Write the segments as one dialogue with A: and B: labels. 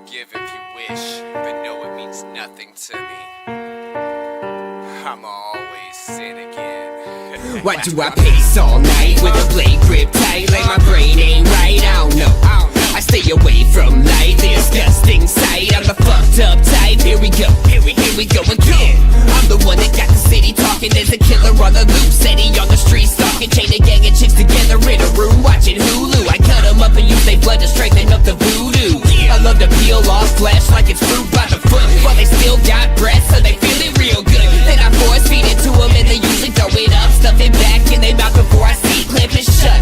A: Forgive if you wish, but no, it means nothing to me. I'ma always sin again.
B: Why do I pace all night with a blade grip tight like my brain ain't right? I don't know. I stay away from light, the disgusting sight. I'm the fucked up type. Here we go again. I'm the one that got the city talking. There's a killer on the loose, steady on the street stalking, chain a gang of chicks together in a room watching Hulu. I cut them up and use their blood to strengthen up the voodoo. I love to peel off flesh like it's fruit by the foot, while they still got breath, so they feel it real good. Then I force feed it to them and they usually throw it up, stuff it back in their mouth before I see it clamp it shut.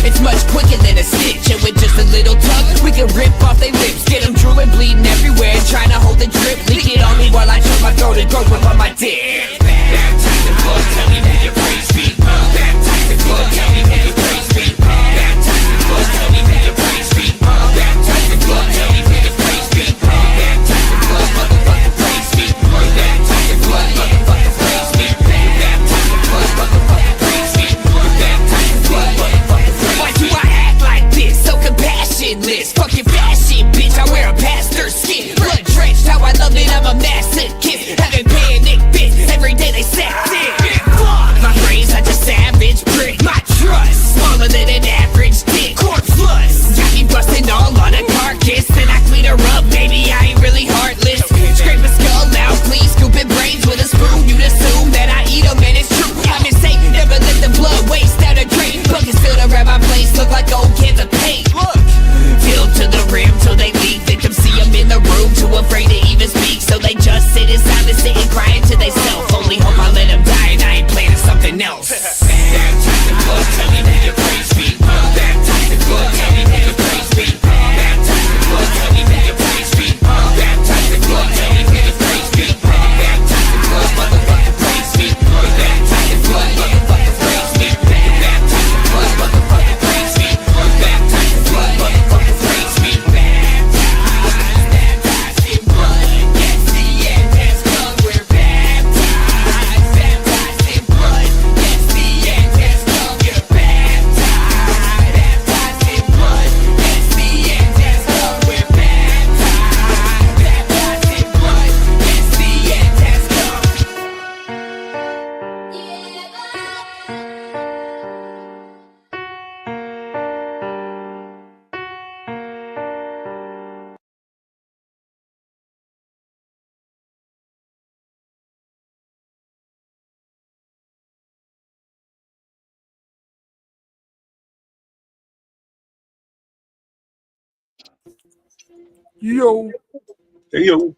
B: It's much quicker than a stitch, and with just a little tug, we can rip off their lips, get them drooling, bleeding everywhere, trying to hold the drip. Leak it on me while I choke my throat and grow up on my dick. Baptize the blood, tell me who your praise be. Baptize the blood, tell me who your praise be. Baptize the blood, tell me who your praise be. Baptize the blood, tell me who your praise be. Baptize the blood, motherfucker praise me. Baptize the blood, motherfucker praise me. Baptize the blood, motherfucker praise me. Baptize the blood, motherfucker praise me. Why do I act like this? So compassionless. Fuck your fashion, bitch. I wear a pastor's skin. Blood drenched, how I love it. I'm a masochist. Having panic fits every day they sacked it. Fuck my brain's such a savage prick. My trust smaller than an average dick. Corpse lust got me busting all on a carcass, and I clean her up. Maybe I ain't really heartless. Scrape a skull out, please. Scooping brains with a spoon. You'd assume that I eat them, and it's true. I'm insane. Never let the blood waste out a drain. Buckets filled around my place, look like old cans of paint. Look, filled to the rim till they leak. Victims see them in the room, too afraid to even speak, so they just sit in silence, sitting crying to themselves. Only hope I let them die and I ain't planning something else. Baptize the blood, tell me who your praise be. Baptize the blood, tell me who your praise be. Baptize the blood, tell me who your praise be. Baptize the blood, tell me who your praise be. Baptize the blood, motherfucker praise me. Baptize the blood, motherfucker praise me. Baptize the blood, motherfucker praise me. Baptize the blood, motherfucker praise me. Baptize in blood, yes, the end has come. We're baptized, baptized in blood, yes, the end has come. You're baptized, baptized in blood, yes, the end has come. We're baptized, baptized in blood, yes, the end has come.
C: Yo.
D: Hey, yo.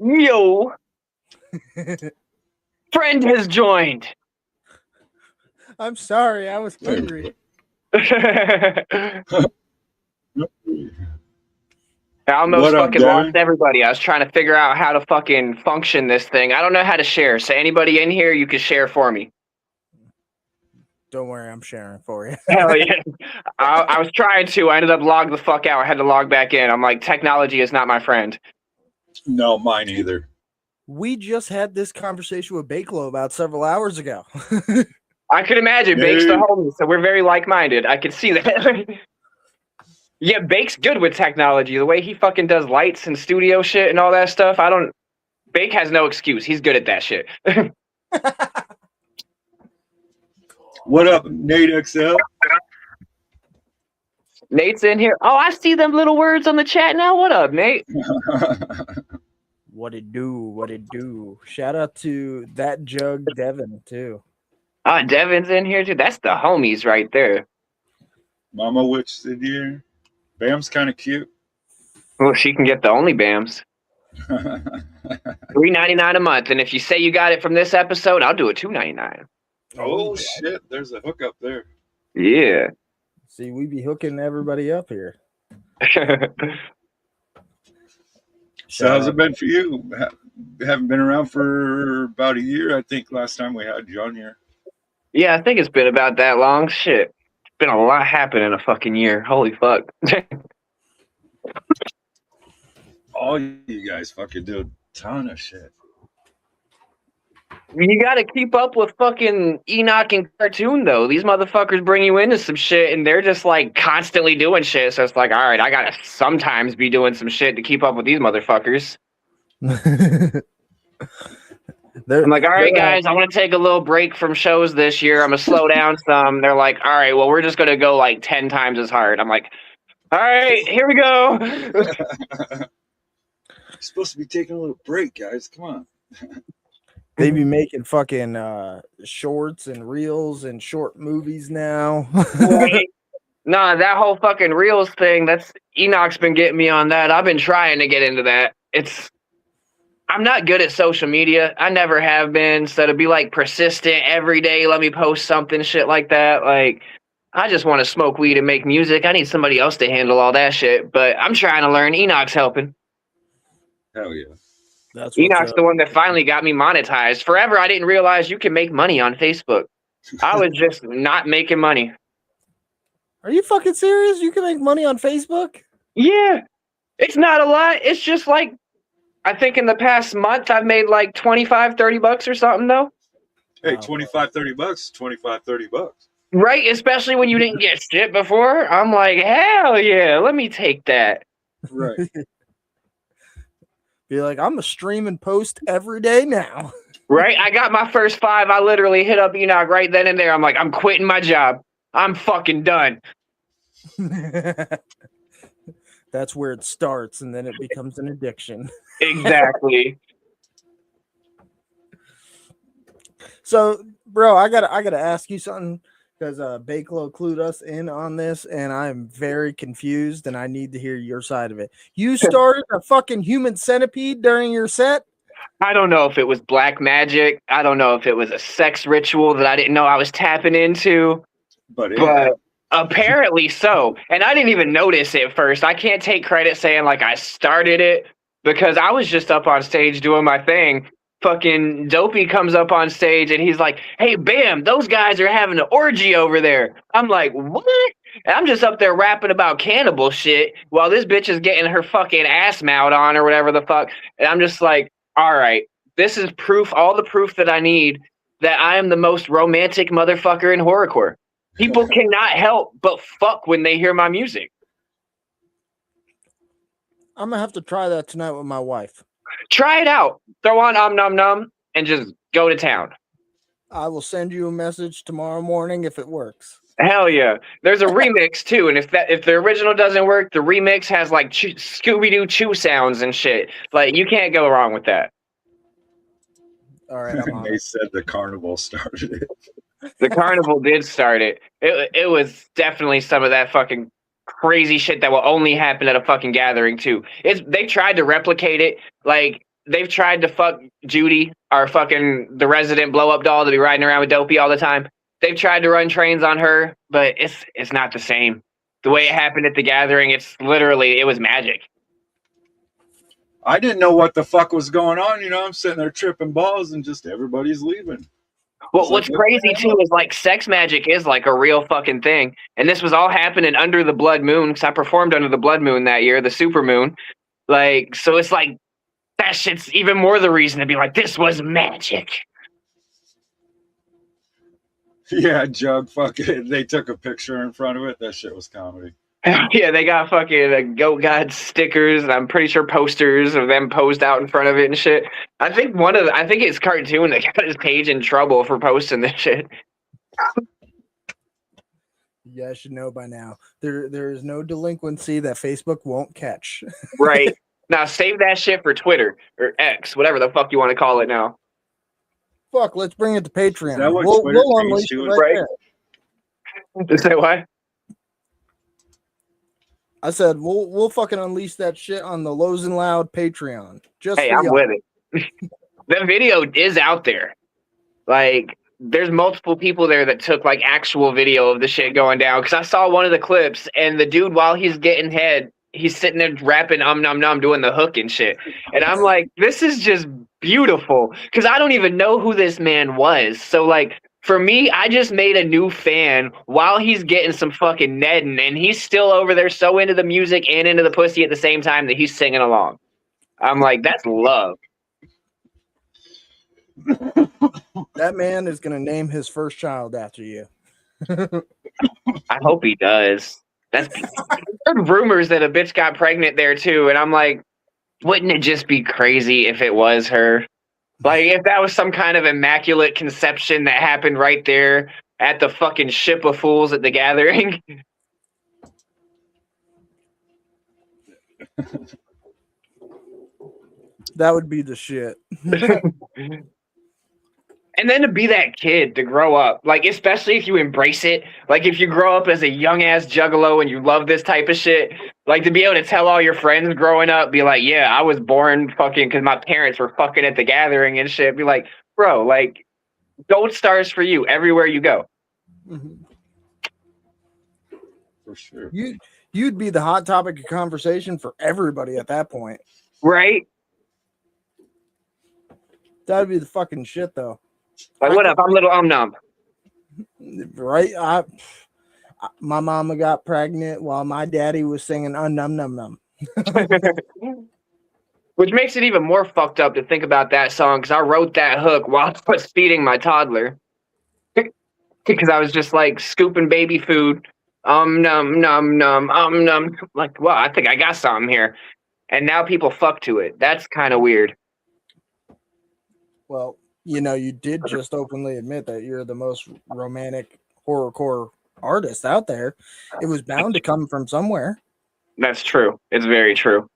E: Yo! Friend has joined.
C: I'm sorry, I was hungry.
E: I almost
D: What up,
E: fucking
D: Devin?
E: lost everybody. I was trying to figure out how to fucking function this thing. I don't know how to share. So anybody in here, you can share for me.
C: Don't worry, I'm sharing for you.
E: Hell yeah. I was trying to. I ended up logged the fuck out. I had to log back in. I'm like, technology is not my friend.
D: No, mine either.
C: We just had this conversation with Bakelo about several hours ago.
E: I could imagine. Bake's the homie, so we're very like-minded. I could see that. Yeah, Bake's good with technology. The way he fucking does lights and studio shit and all that stuff. Bake has no excuse. He's good at that shit.
D: What up, Nate XL?
E: Nate's in here. Oh, I see them little words on the chat now. What up, Nate?
C: What it do? What it do? Shout out to that jug Devin too.
E: Devin's in here too. That's the homies right there.
D: Mama Witch in here. Bam's kind of cute.
E: Well, she can get the only Bams. $3.99 a month, and if you say you got it from this episode, I'll do it $2.99.
D: Oh, shit. There's a hook up there.
E: Yeah.
C: See, we be hooking everybody up here.
D: So how's it been for you? Haven't been around for about a year, I think, last time we had you on here.
E: Yeah, I think it's been about that long. Shit. It's been a lot happening in a fucking year. Holy fuck.
D: All you guys fucking do a ton of shit.
E: You gotta keep up with fucking Enoch and Cartoon, though. These motherfuckers bring you into some shit, and they're just like constantly doing shit. So it's like, all right, I gotta sometimes be doing some shit to keep up with these motherfuckers. I'm like, all right, guys, I want to take a little break from shows this year. I'm gonna slow down some. They're like, all right, well, we're just gonna go like 10 times as hard. I'm like, all right, here we go.
D: You're supposed to be taking a little break, guys. Come on.
C: They be making fucking shorts and reels and short movies now.
E: Right? Nah, that whole fucking Reels thing, that's Enoch's been getting me on that. I've been trying to get into that. I'm not good at social media. I never have been. So to be like persistent every day, let me post something, shit like that. Like, I just want to smoke weed and make music. I need somebody else to handle all that shit. But I'm trying to learn. Enoch's helping.
D: Hell yeah.
C: That's
E: Enoch's the one that finally got me monetized. Forever, I didn't realize you can make money on Facebook. I was just not making money.
C: Are you fucking serious? You can make money on Facebook?
E: Yeah. It's not a lot. It's just like, I think in the past month, I've made like 25, 30 bucks or something, though.
D: Hey, 25, 30 bucks, 25, 30 bucks.
E: Right? Especially when you didn't get shit before. I'm like, hell yeah, let me take that.
D: Right.
C: Be like, I'm a stream and post every day now.
E: Right? I got my first 5. I literally hit up Enoch right then and there. I'm like, I'm quitting my job. I'm fucking done.
C: That's where it starts, and then it becomes an addiction.
E: Exactly.
C: So, bro, I gotta ask you something, because Bakelo clued us in on this, and I'm very confused, and I need to hear your side of it. You started a fucking human centipede during your set?
E: I don't know if it was black magic. I don't know if it was a sex ritual that I didn't know I was tapping into.
D: But
E: apparently so. And I didn't even notice it first. I can't take credit saying like I started it, because I was just up on stage doing my thing. Fucking Dopey comes up on stage and he's like, hey, Bam, those guys are having an orgy over there. I'm like, what? And I'm just up there rapping about cannibal shit while this bitch is getting her fucking ass mouth on or whatever the fuck. And I'm just like, all right, this is proof, all the proof that I need that I am the most romantic motherfucker in horrorcore. People cannot help but fuck when they hear my music.
C: I'm gonna have to try that tonight with my wife.
E: Try it out. Throw on Nom Nom and just go to town.
C: I will send you a message tomorrow morning if it works.
E: Hell yeah. There's a remix too, and if the original doesn't work, the remix has like Scooby-Doo chew sounds and shit. Like, you can't go wrong with that.
C: All right, I'm on
D: they
C: it.
D: said the carnival started it.
E: The carnival did start it. It was definitely some of that fucking crazy shit that will only happen at a fucking gathering too. They tried to replicate it. Like, they've tried to fuck Judy, our fucking the resident blow up doll to be riding around with Dopey all the time. They've tried to run trains on her, but it's not the same. The way it happened at the gathering, it was magic.
D: I didn't know what the fuck was going on. You know, I'm sitting there tripping balls and just everybody's leaving.
E: Well, what's crazy too is like sex magic is like a real fucking thing. And this was all happening under the blood moon, because I performed under the blood moon that year, the super moon. Like, so it's like, that shit's even more the reason to be like, this was magic.
D: Yeah, Jug, fucking, they took a picture in front of it. That shit was comedy.
E: Yeah, they got fucking Goat God stickers, and I'm pretty sure posters of them posed out in front of it and shit. I think it's Cartoon that got his page in trouble for posting this shit.
C: You guys should know by now. There is no delinquency that Facebook won't catch.
E: Right. Now save that shit for Twitter or X, whatever the fuck you want to call it now.
C: Fuck, let's bring it to Patreon.
D: Is that what
C: We'll
D: Twitter
C: unleash
D: changed
C: it
D: to?
C: right
E: Right.
C: there.
E: Just say what?
C: I said we'll fucking unleash that shit on the Lows and Loud Patreon. Just
E: Hey,
C: for
E: I'm
C: y'all.
E: with it. The video is out there. Like, there's multiple people there that took like actual video of the shit going down. Because I saw one of the clips, and the dude, while he's getting head, he's sitting there rapping Nom Nom doing the hook and shit. And I'm like, this is just beautiful. Because I don't even know who this man was. So like, for me, I just made a new fan while he's getting some fucking nedding, and he's still over there so into the music and into the pussy at the same time that he's singing along. I'm like, that's love.
C: That man is gonna name his first child after you.
E: I hope he does. That's I heard rumors that a bitch got pregnant there too, and I'm like, wouldn't it just be crazy if it was her? Like if that was some kind of immaculate conception that happened right there at the fucking ship of fools at the gathering.
C: That would be the shit.
E: And then to be that kid, to grow up, like, especially if you embrace it, like, if you grow up as a young ass juggalo and you love this type of shit, like, to be able to tell all your friends growing up, be like, yeah, I was born fucking because my parents were fucking at the gathering and shit. Be like, bro, like, gold stars for you everywhere you go.
D: For sure.
C: You'd be the hot topic of conversation for everybody at that point.
E: Right?
C: That'd be the fucking shit, though.
E: Like, what up? I'm little numb.
C: Right? My mama got pregnant while my daddy was singing num num num.
E: Which makes it even more fucked up to think about that song, because I wrote that hook while I was feeding my toddler. Because I was just like scooping baby food. Num num num. Like, well, I think I got something here. And now people fuck to it. That's kind of weird.
C: Well, you know, you did just openly admit that you're the most romantic horrorcore artist out there. It was bound to come from somewhere.
E: That's true. It's very true.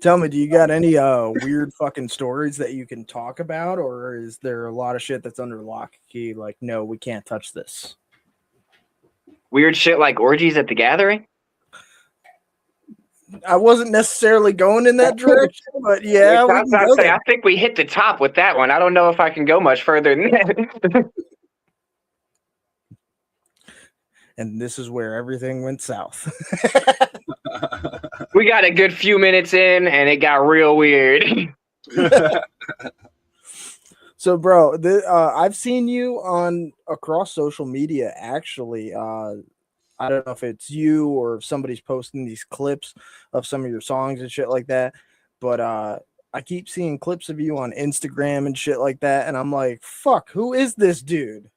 C: Tell me, do you got any weird fucking stories that you can talk about, or is there a lot of shit that's under lock and key? Like, no, we can't touch this.
E: Weird shit like orgies at the gathering?
C: I wasn't necessarily going in that direction, but yeah,
E: I think we hit the top with that one. I don't know if I can go much further than that.
C: And this is where everything went south.
E: We got a good few minutes in, and it got real weird.
C: So, bro, I've seen you on across social media. Actually, I don't know if it's you or if somebody's posting these clips of some of your songs and shit like that, but I keep seeing clips of you on Instagram and shit like that, and I'm like, fuck, who is this dude?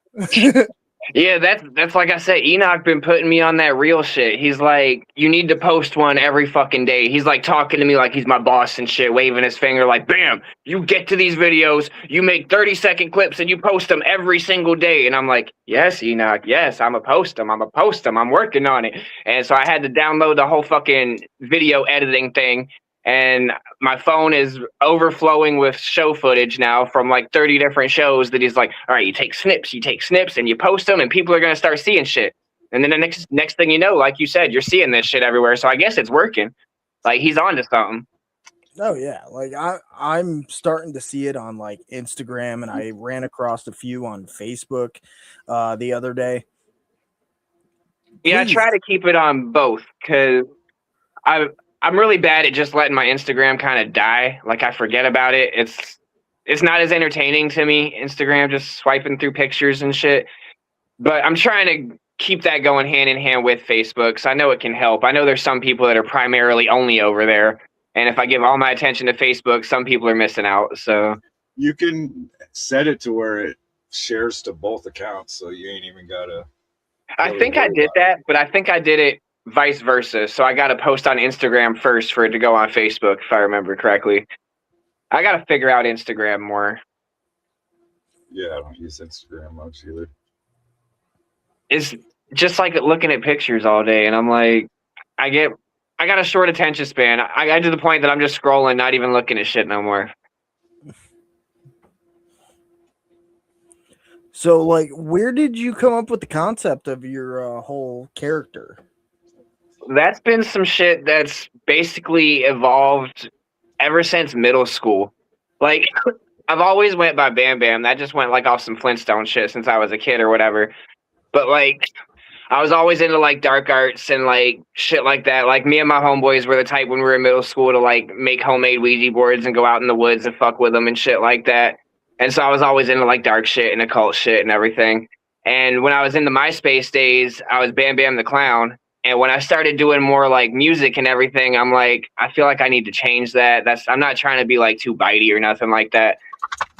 E: Yeah, that's like I said, Enoch been putting me on that real shit. He's like, you need to post one every fucking day. He's like talking to me like he's my boss and shit, waving his finger like, bam, you get to these videos, you make 30-second clips and you post them every single day. And I'm like, yes, Enoch, yes, I'm working on it. And so I had to download the whole fucking video editing thing. And my phone is overflowing with show footage now from like 30 different shows that he's like, all right, you take snips and you post them and people are going to start seeing shit. And then the next thing you know, like you said, you're seeing this shit everywhere. So I guess it's working. Like he's on to something.
C: Oh yeah. Like I'm starting to see it on like Instagram, and I ran across a few on Facebook the other day.
E: Yeah, I try to keep it on both because I'm really bad at just letting my Instagram kind of die. Like I forget about it. It's not as entertaining to me, Instagram, just swiping through pictures and shit. But I'm trying to keep that going hand in hand with Facebook. So I know it can help. I know there's some people that are primarily only over there. And if I give all my attention to Facebook, some people are missing out. So
D: you can set it to where it shares to both accounts. So you ain't even got to.
E: I think I did that, but I think I did it vice versa. So I got to post on Instagram first for it to go on Facebook, if I remember correctly. I got to figure out Instagram more.
D: Yeah, I don't use Instagram much either.
E: It's just like looking at pictures all day, and I'm like, I got a short attention span. I got to the point that I'm just scrolling, not even looking at shit no more.
C: So, like, where did you come up with the concept of your whole character?
E: That's been some shit that's basically evolved ever since middle school. Like, I've always went by Bambam. That just went like off some Flintstone shit since I was a kid or whatever. But like, I was always into like dark arts and like shit like that. Like me and my homeboys were the type when we were in middle school to like make homemade Ouija boards and go out in the woods and fuck with them and shit like that. And so I was always into like dark shit and occult shit and everything. And when I was in the MySpace days, I was Bam Bam the Clown. And when I started doing more like music and everything, I'm like, I feel like I need to change that. I'm not trying to be like too bitey or nothing like that.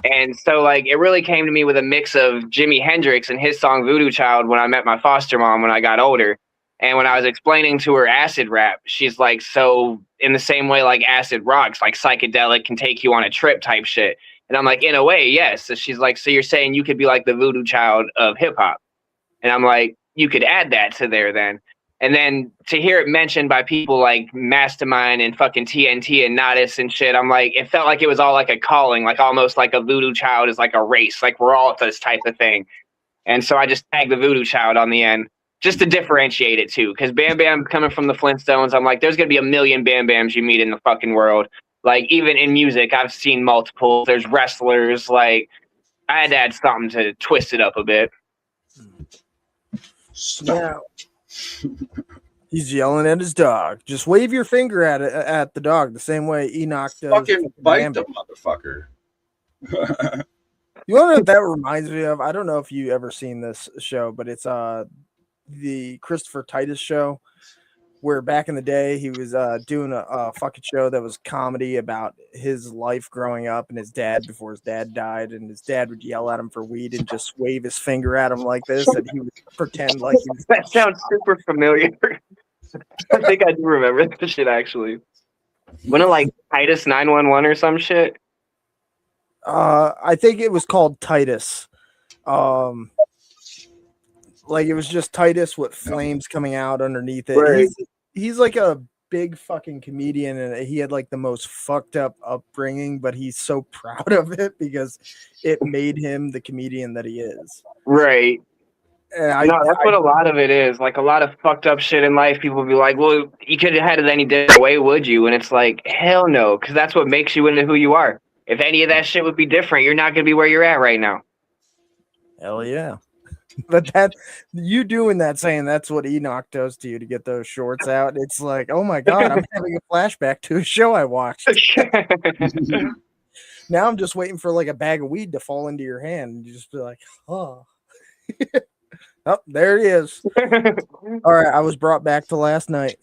E: And so like it really came to me with a mix of Jimi Hendrix and his song Voodoo Child when I met my foster mom when I got older. And when I was explaining to her acid rap, she's like, so in the same way like acid rocks, like psychedelic can take you on a trip type shit. And I'm like, in a way, yes. So she's like, so you're saying you could be like the Voodoo Child of hip hop? And I'm like, you could add that to there then. And then to hear it mentioned by people like Mastermind and fucking TNT and Nodis and shit, I'm like, it felt like it was all like a calling, like almost like a Voodoo Child is like a race, like we're all this type of thing. And so I just tagged the Voodoo Child on the end just to differentiate it too. Because Bam Bam coming from the Flintstones, I'm like, there's going to be a million Bam Bams you meet in the fucking world. Like even in music, I've seen multiple. There's wrestlers. Like I had to add something to twist it up a bit.
C: Yeah. He's yelling at his dog. Just wave your finger at the dog the same way Enoch does.
D: Fucking bite the motherfucker.
C: You want to know what that reminds me of? I don't know if you ever seen this show, but it's the Christopher Titus show, where back in the day he was doing a fucking show that was comedy about his life growing up and his dad before his dad died, and his dad would yell at him for weed and just wave his finger at him like this, and he would pretend like he was.
E: That sounds super familiar. I think I do remember this shit actually. Wasn't it like Titus 911 or some shit?
C: I think it was called Titus. Like it was just Titus with flames coming out underneath it.
E: Right.
C: He's like a big fucking comedian, and he had like the most fucked up upbringing, but he's so proud of it because it made him the comedian that he is.
E: Right.
C: And
E: that's what a lot of it is. Like a lot of fucked up shit in life, people will be like, well, you could have had it any different way, would you? And it's like, hell no, because that's what makes you into who you are. If any of that shit would be different, you're not going to be where you're at right now.
C: Hell yeah. But that you doing that, saying that's what Enoch does to you to get those shorts out, it's like, oh my God, I'm having a flashback to a show I watched. Now I'm just waiting for like a bag of weed to fall into your hand and you just be like, oh. Oh, there he is. All right, I was brought back to last night.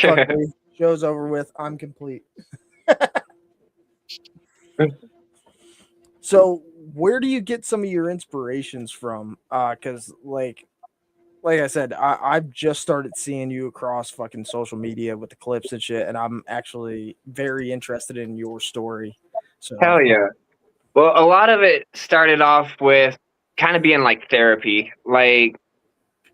C: Fuck me. Show's over with. I'm complete. So where do you get some of your inspirations from? Because like I said, I've just started seeing you across fucking social media with the clips and shit, and I'm actually very interested in your story. So
E: hell yeah. Well, a lot of it started off with kind of being like therapy. Like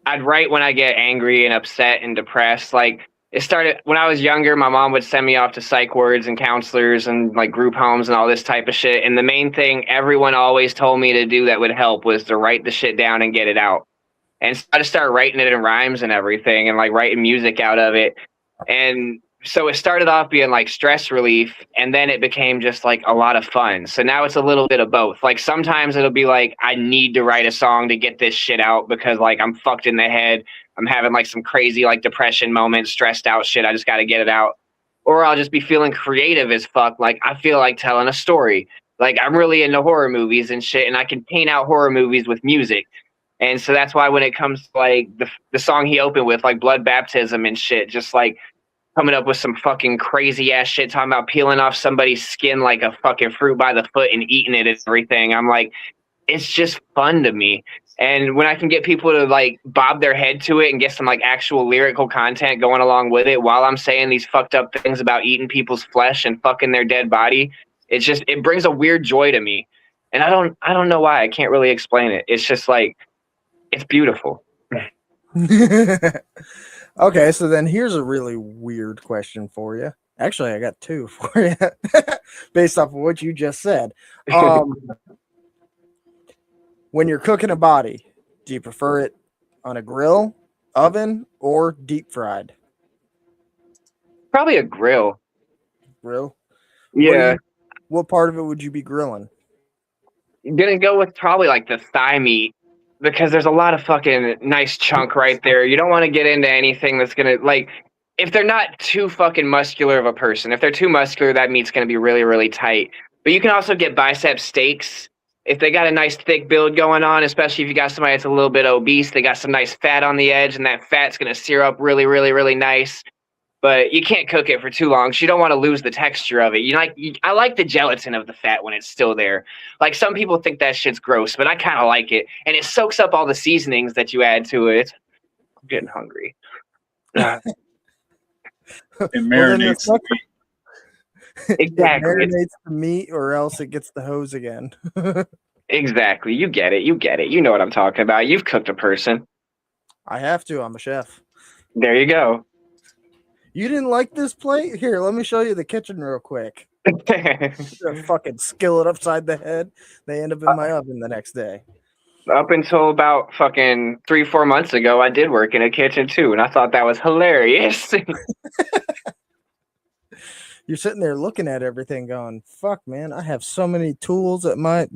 E: I'd write when I get angry and upset and depressed. Like it started when I was younger. My mom would send me off to psych wards and counselors and like group homes and all this type of shit. And the main thing everyone always told me to do that would help was to write the shit down and get it out. And so I just started writing it in rhymes and everything and like writing music out of it. And so it started off being like stress relief, and then it became just like a lot of fun. So now it's a little bit of both. Like sometimes it'll be like, I need to write a song to get this shit out because like I'm fucked in the head. I'm having like some crazy like depression moments, stressed out shit. I just got to get it out. Or I'll just be feeling creative as fuck. Like I feel like telling a story. Like I'm really into horror movies and shit, and I can paint out horror movies with music. And so that's why when it comes to like the song he opened with, like Blood Baptism and shit, just like coming up with some fucking crazy ass shit, talking about peeling off somebody's skin like a fucking fruit by the foot and eating it and everything. I'm like, it's just fun to me. And when I can get people to like bob their head to it and get some like actual lyrical content going along with it while I'm saying these fucked up things about eating people's flesh and fucking their dead body, it brings a weird joy to me. And I don't know why. I can't really explain it. It's just like, it's beautiful.
C: Okay, so then here's a really weird question for you. Actually, I got two for you based off of what you just said. When you're cooking a body, do you prefer it on a grill, oven, or deep fried?
E: Probably a grill.
C: Grill?
E: Yeah.
C: What part of it would you be grilling?
E: I'm gonna go with probably like the thigh meat, because there's a lot of fucking nice chunk right there. You don't want to get into anything that's gonna like, if they're not too fucking muscular of a person. If they're too muscular, that meat's gonna be really, really tight. But you can also get bicep steaks If they got a nice thick build going on, especially if you got somebody that's a little bit obese, they got some nice fat on the edge, and that fat's going to sear up really, really, really nice. But you can't cook it for too long, so you don't want to lose the texture of it. I like the gelatin of the fat when it's still there. Like, some people think that shit's gross, but I kind of like it, and it soaks up all the seasonings that you add to it. I'm getting hungry.
D: It marinates the meat.
E: Exactly.
C: It marinates the meat, or else it gets the hose again.
E: Exactly. You get it. You get it. You know what I'm talking about. You've cooked a person.
C: I have to. I'm a chef.
E: There you go.
C: You didn't like this plate? Here, let me show you the kitchen real quick. A fucking skillet upside the head. They end up in my oven the next day.
E: Up until about fucking 3-4 months ago, I did work in a kitchen too, and I thought that was hilarious.
C: You're sitting there looking at everything going, fuck, man, I have so many tools at my...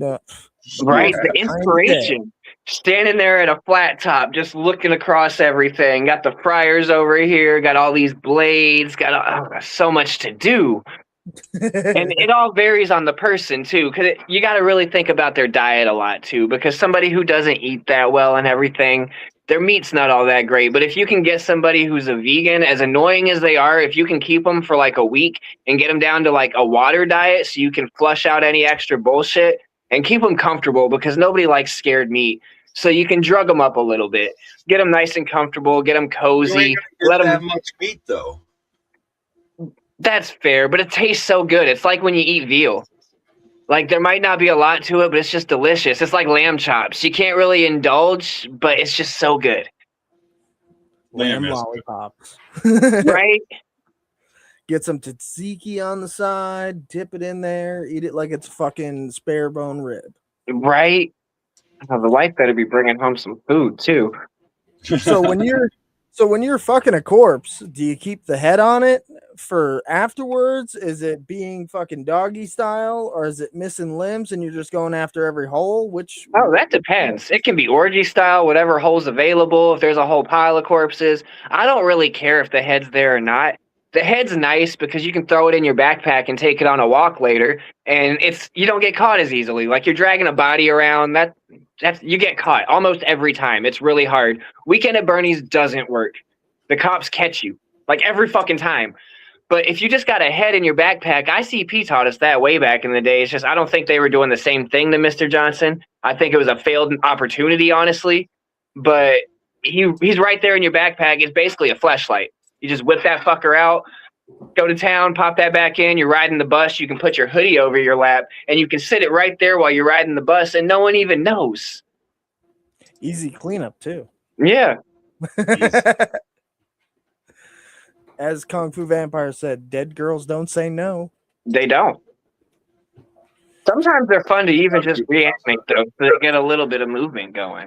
E: Right? The inspiration. Standing there at a flat top, just looking across everything. Got the fryers over here, got all these blades, got so much to do. And it all varies on the person too, because you got to really think about their diet a lot too, because somebody who doesn't eat that well and everything, their meat's not all that great. But if you can get somebody who's a vegan, as annoying as they are, if you can keep them for like a week and get them down to like a water diet so you can flush out any extra bullshit and keep them comfortable, because nobody likes scared meat. So you can drug them up a little bit, get them nice and comfortable, get them cozy.
D: You ain't gonna get that much meat though.
E: That's fair, but it tastes so good. It's like when you eat veal. Like, there might not be a lot to it, but it's just delicious. It's like lamb chops. You can't really indulge, but it's just so good.
C: Lamb lollipops.
E: Right?
C: Get some tzatziki on the side, dip it in there, eat it like it's fucking spare bone rib.
E: Right? Oh, the wife better be bringing home some food, too.
C: So when you're fucking a corpse, do you keep the head on it for afterwards? Is it being fucking doggy style, or is it missing limbs and you're just going after every hole?
E: Oh, that depends. It can be orgy style, whatever hole's available. If there's a whole pile of corpses, I don't really care if the head's there or not. The head's nice because you can throw it in your backpack and take it on a walk later, and you don't get caught as easily. Like, you're dragging a body around, you get caught almost every time. It's really hard. Weekend at Bernie's doesn't work. The cops catch you like every fucking time. But if you just got a head in your backpack, ICP taught us that way back in the day. It's just, I don't think they were doing the same thing to Mr. Johnson. I think it was a failed opportunity, honestly. But he's right there in your backpack. It's basically a fleshlight. You just whip that fucker out, go to town, pop that back in. You're riding the bus. You can put your hoodie over your lap, and you can sit it right there while you're riding the bus, and no one even knows.
C: Easy cleanup, too.
E: Yeah.
C: As Kung Fu Vampire said, dead girls don't say no.
E: They don't. Sometimes they're fun to even just reanimate, though, so they get a little bit of movement going.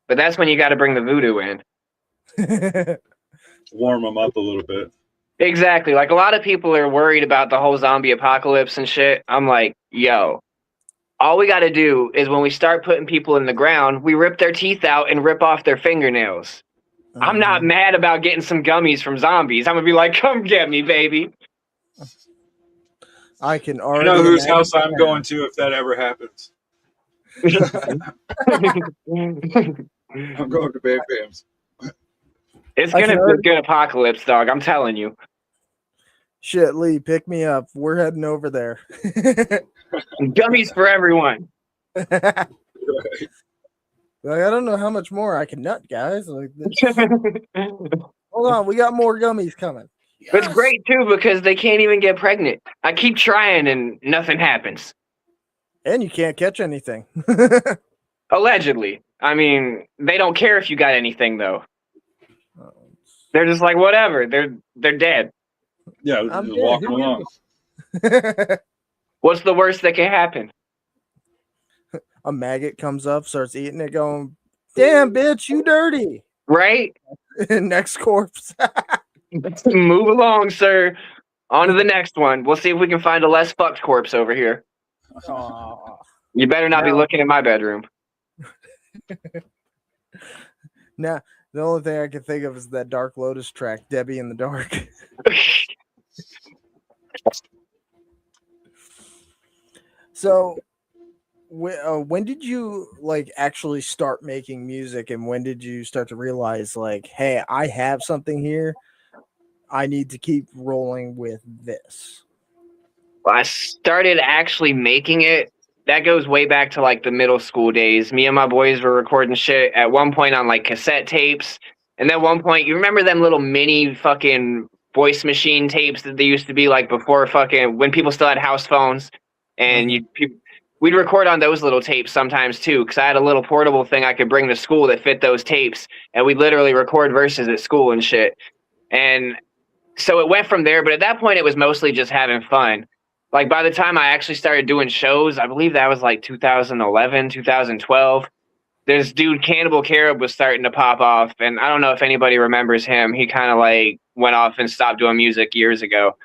E: But that's when you got to bring the voodoo in.
D: Warm them up a little bit.
E: Exactly. Like, a lot of people are worried about the whole zombie apocalypse and shit. I'm like, yo, all we got to do is when we start putting people in the ground, we rip their teeth out and rip off their fingernails. I'm not mad about getting some gummies from zombies. I'm going to be like, come get me, baby.
C: I can already
D: know whose house I'm going to if that ever happens. I'm going to Bambam's.
E: It's going to be a good apocalypse, dog. I'm telling you.
C: Shit, Lee, pick me up. We're heading over there.
E: Gummies for everyone.
D: Right.
C: Like, I don't know how much more I can nut, guys. Like, hold on, we got more gummies coming.
E: Yes. It's great too because they can't even get pregnant. I keep trying and nothing happens.
C: And you can't catch anything.
E: Allegedly. I mean, they don't care if you got anything though. They're just like, whatever. They're dead.
D: Yeah, just walking along.
E: What's the worst that can happen?
C: A maggot comes up, starts eating it, going, damn, bitch, you dirty.
E: Right?
C: Next corpse.
E: Move along, sir. On to the next one. We'll see if we can find a less fucked corpse over here.
C: Aww.
E: You better not be looking in my bedroom.
C: Nah, the only thing I can think of is that Dark Lotus track, Debbie in the Dark. So, when did you like actually start making music, and when did you start to realize like, hey, I have something here, I need to keep rolling with this?
E: Well, I started actually making it. That goes way back to like the middle school days. Me and my boys were recording shit at one point on like cassette tapes. And then one point, you remember them little mini fucking voice machine tapes that they used to be like before fucking when people still had house phones? And we'd record on those little tapes sometimes too, because I had a little portable thing I could bring to school that fit those tapes. And we'd literally record verses at school and shit. And so it went from there. But at that point, it was mostly just having fun. Like by the time I actually started doing shows, I believe that was like 2011, 2012. This dude Cannibal Carib was starting to pop off, and I don't know if anybody remembers him. He kind of like went off and stopped doing music years ago.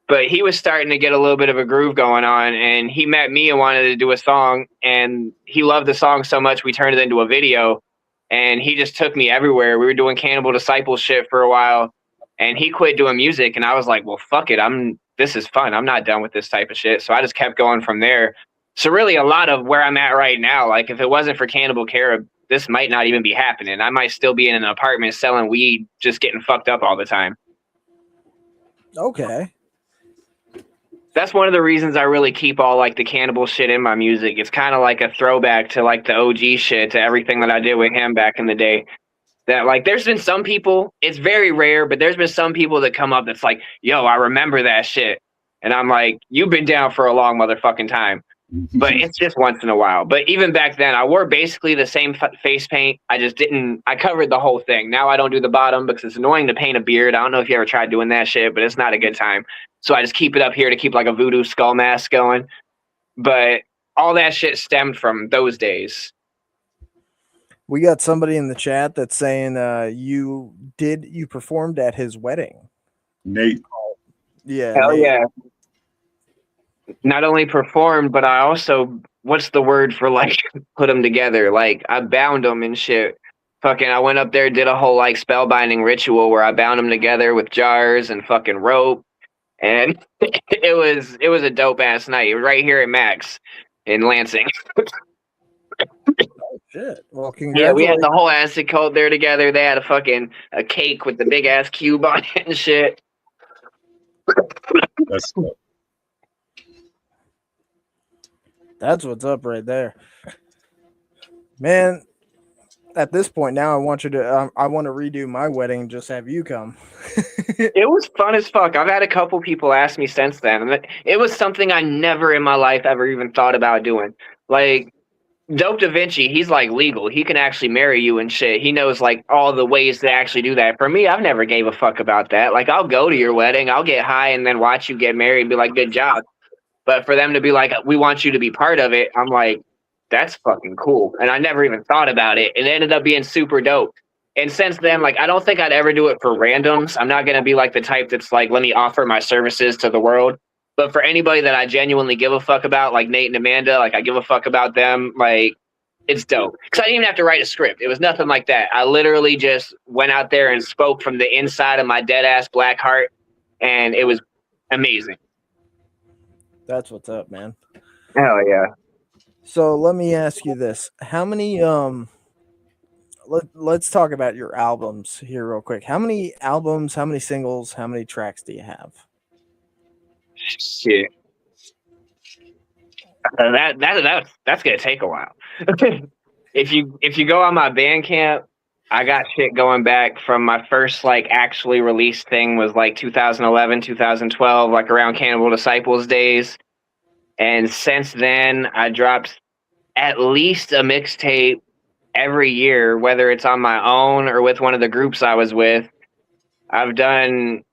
E: But he was starting to get a little bit of a groove going on, and he met me and wanted to do a song, and he loved the song so much we turned it into a video, and he just took me everywhere. We were doing Cannibal Disciple shit for a while, and he quit doing music, and I was like, well, fuck it. This is fun. I'm not done with this type of shit. So I just kept going from there. So really a lot of where I'm at right now, like if it wasn't for Cannibal Carib, this might not even be happening. I might still be in an apartment selling weed, just getting fucked up all the time.
C: Okay.
E: That's one of the reasons I really keep all like the Cannibal shit in my music. It's kind of like a throwback to like the OG shit, to everything that I did with him back in the day. That like there's been some people, it's very rare, but there's been some people that come up that's like, yo, I remember that shit. And I'm like, you've been down for a long motherfucking time. But it's just once in a while. But even back then, I wore basically the same face paint. I covered the whole thing. Now I don't do the bottom because it's annoying to paint a beard. I don't know if you ever tried doing that shit, but it's not a good time. So I just keep it up here to keep like a voodoo skull mask going. But all that shit stemmed from those days.
C: We got somebody in the chat that's saying you performed at his wedding.
D: Nate.
C: Yeah.
E: Hell
C: Nate.
E: yeah. Not only performed, but I also, what's the word for like put them together? Like I bound them and shit. Fucking, I went up there, did a whole like spellbinding ritual where I bound them together with jars and fucking rope. And it was a dope ass night. It was right here at Max in Lansing.
C: Shit. Well,
E: yeah, we had the whole acid cult there together. They had a cake with the big ass cube on it and shit.
D: That's cool.
C: That's what's up right there, man. At this point now, I want to redo my wedding and just have you come.
E: It was fun as fuck. I've had a couple people ask me since then, and it was something I never in my life ever even thought about doing. Like Dope Da Vinci, he's like legal. He can actually marry you and shit. He knows like all the ways to actually do that. For me, I've never gave a fuck about that. Like I'll go to your wedding, I'll get high and then watch you get married and be like, good job. But for them to be like, we want you to be part of it, I'm like, that's fucking cool. And I never even thought about it. It ended up being super dope. And since then, like, I don't think I'd ever do it for randoms. I'm not going to be like the type that's like, let me offer my services to the world. But for anybody that I genuinely give a fuck about, like Nate and Amanda, like I give a fuck about them, like it's dope. Because I didn't even have to write a script. It was nothing like that. I literally just went out there and spoke from the inside of my dead ass black heart. And it was amazing.
C: That's what's up, man.
E: Hell yeah.
C: So let me ask you this. How many let's talk about your albums here real quick. How many albums, how many singles, how many tracks do you have?
E: Shit. That's gonna take a while. If you go on my Bandcamp, I got shit going back from my first like actually released thing was like 2011, 2012, like around Cannibal Disciples days. And since then, I dropped at least a mixtape every year, whether it's on my own or with one of the groups I was with. I've done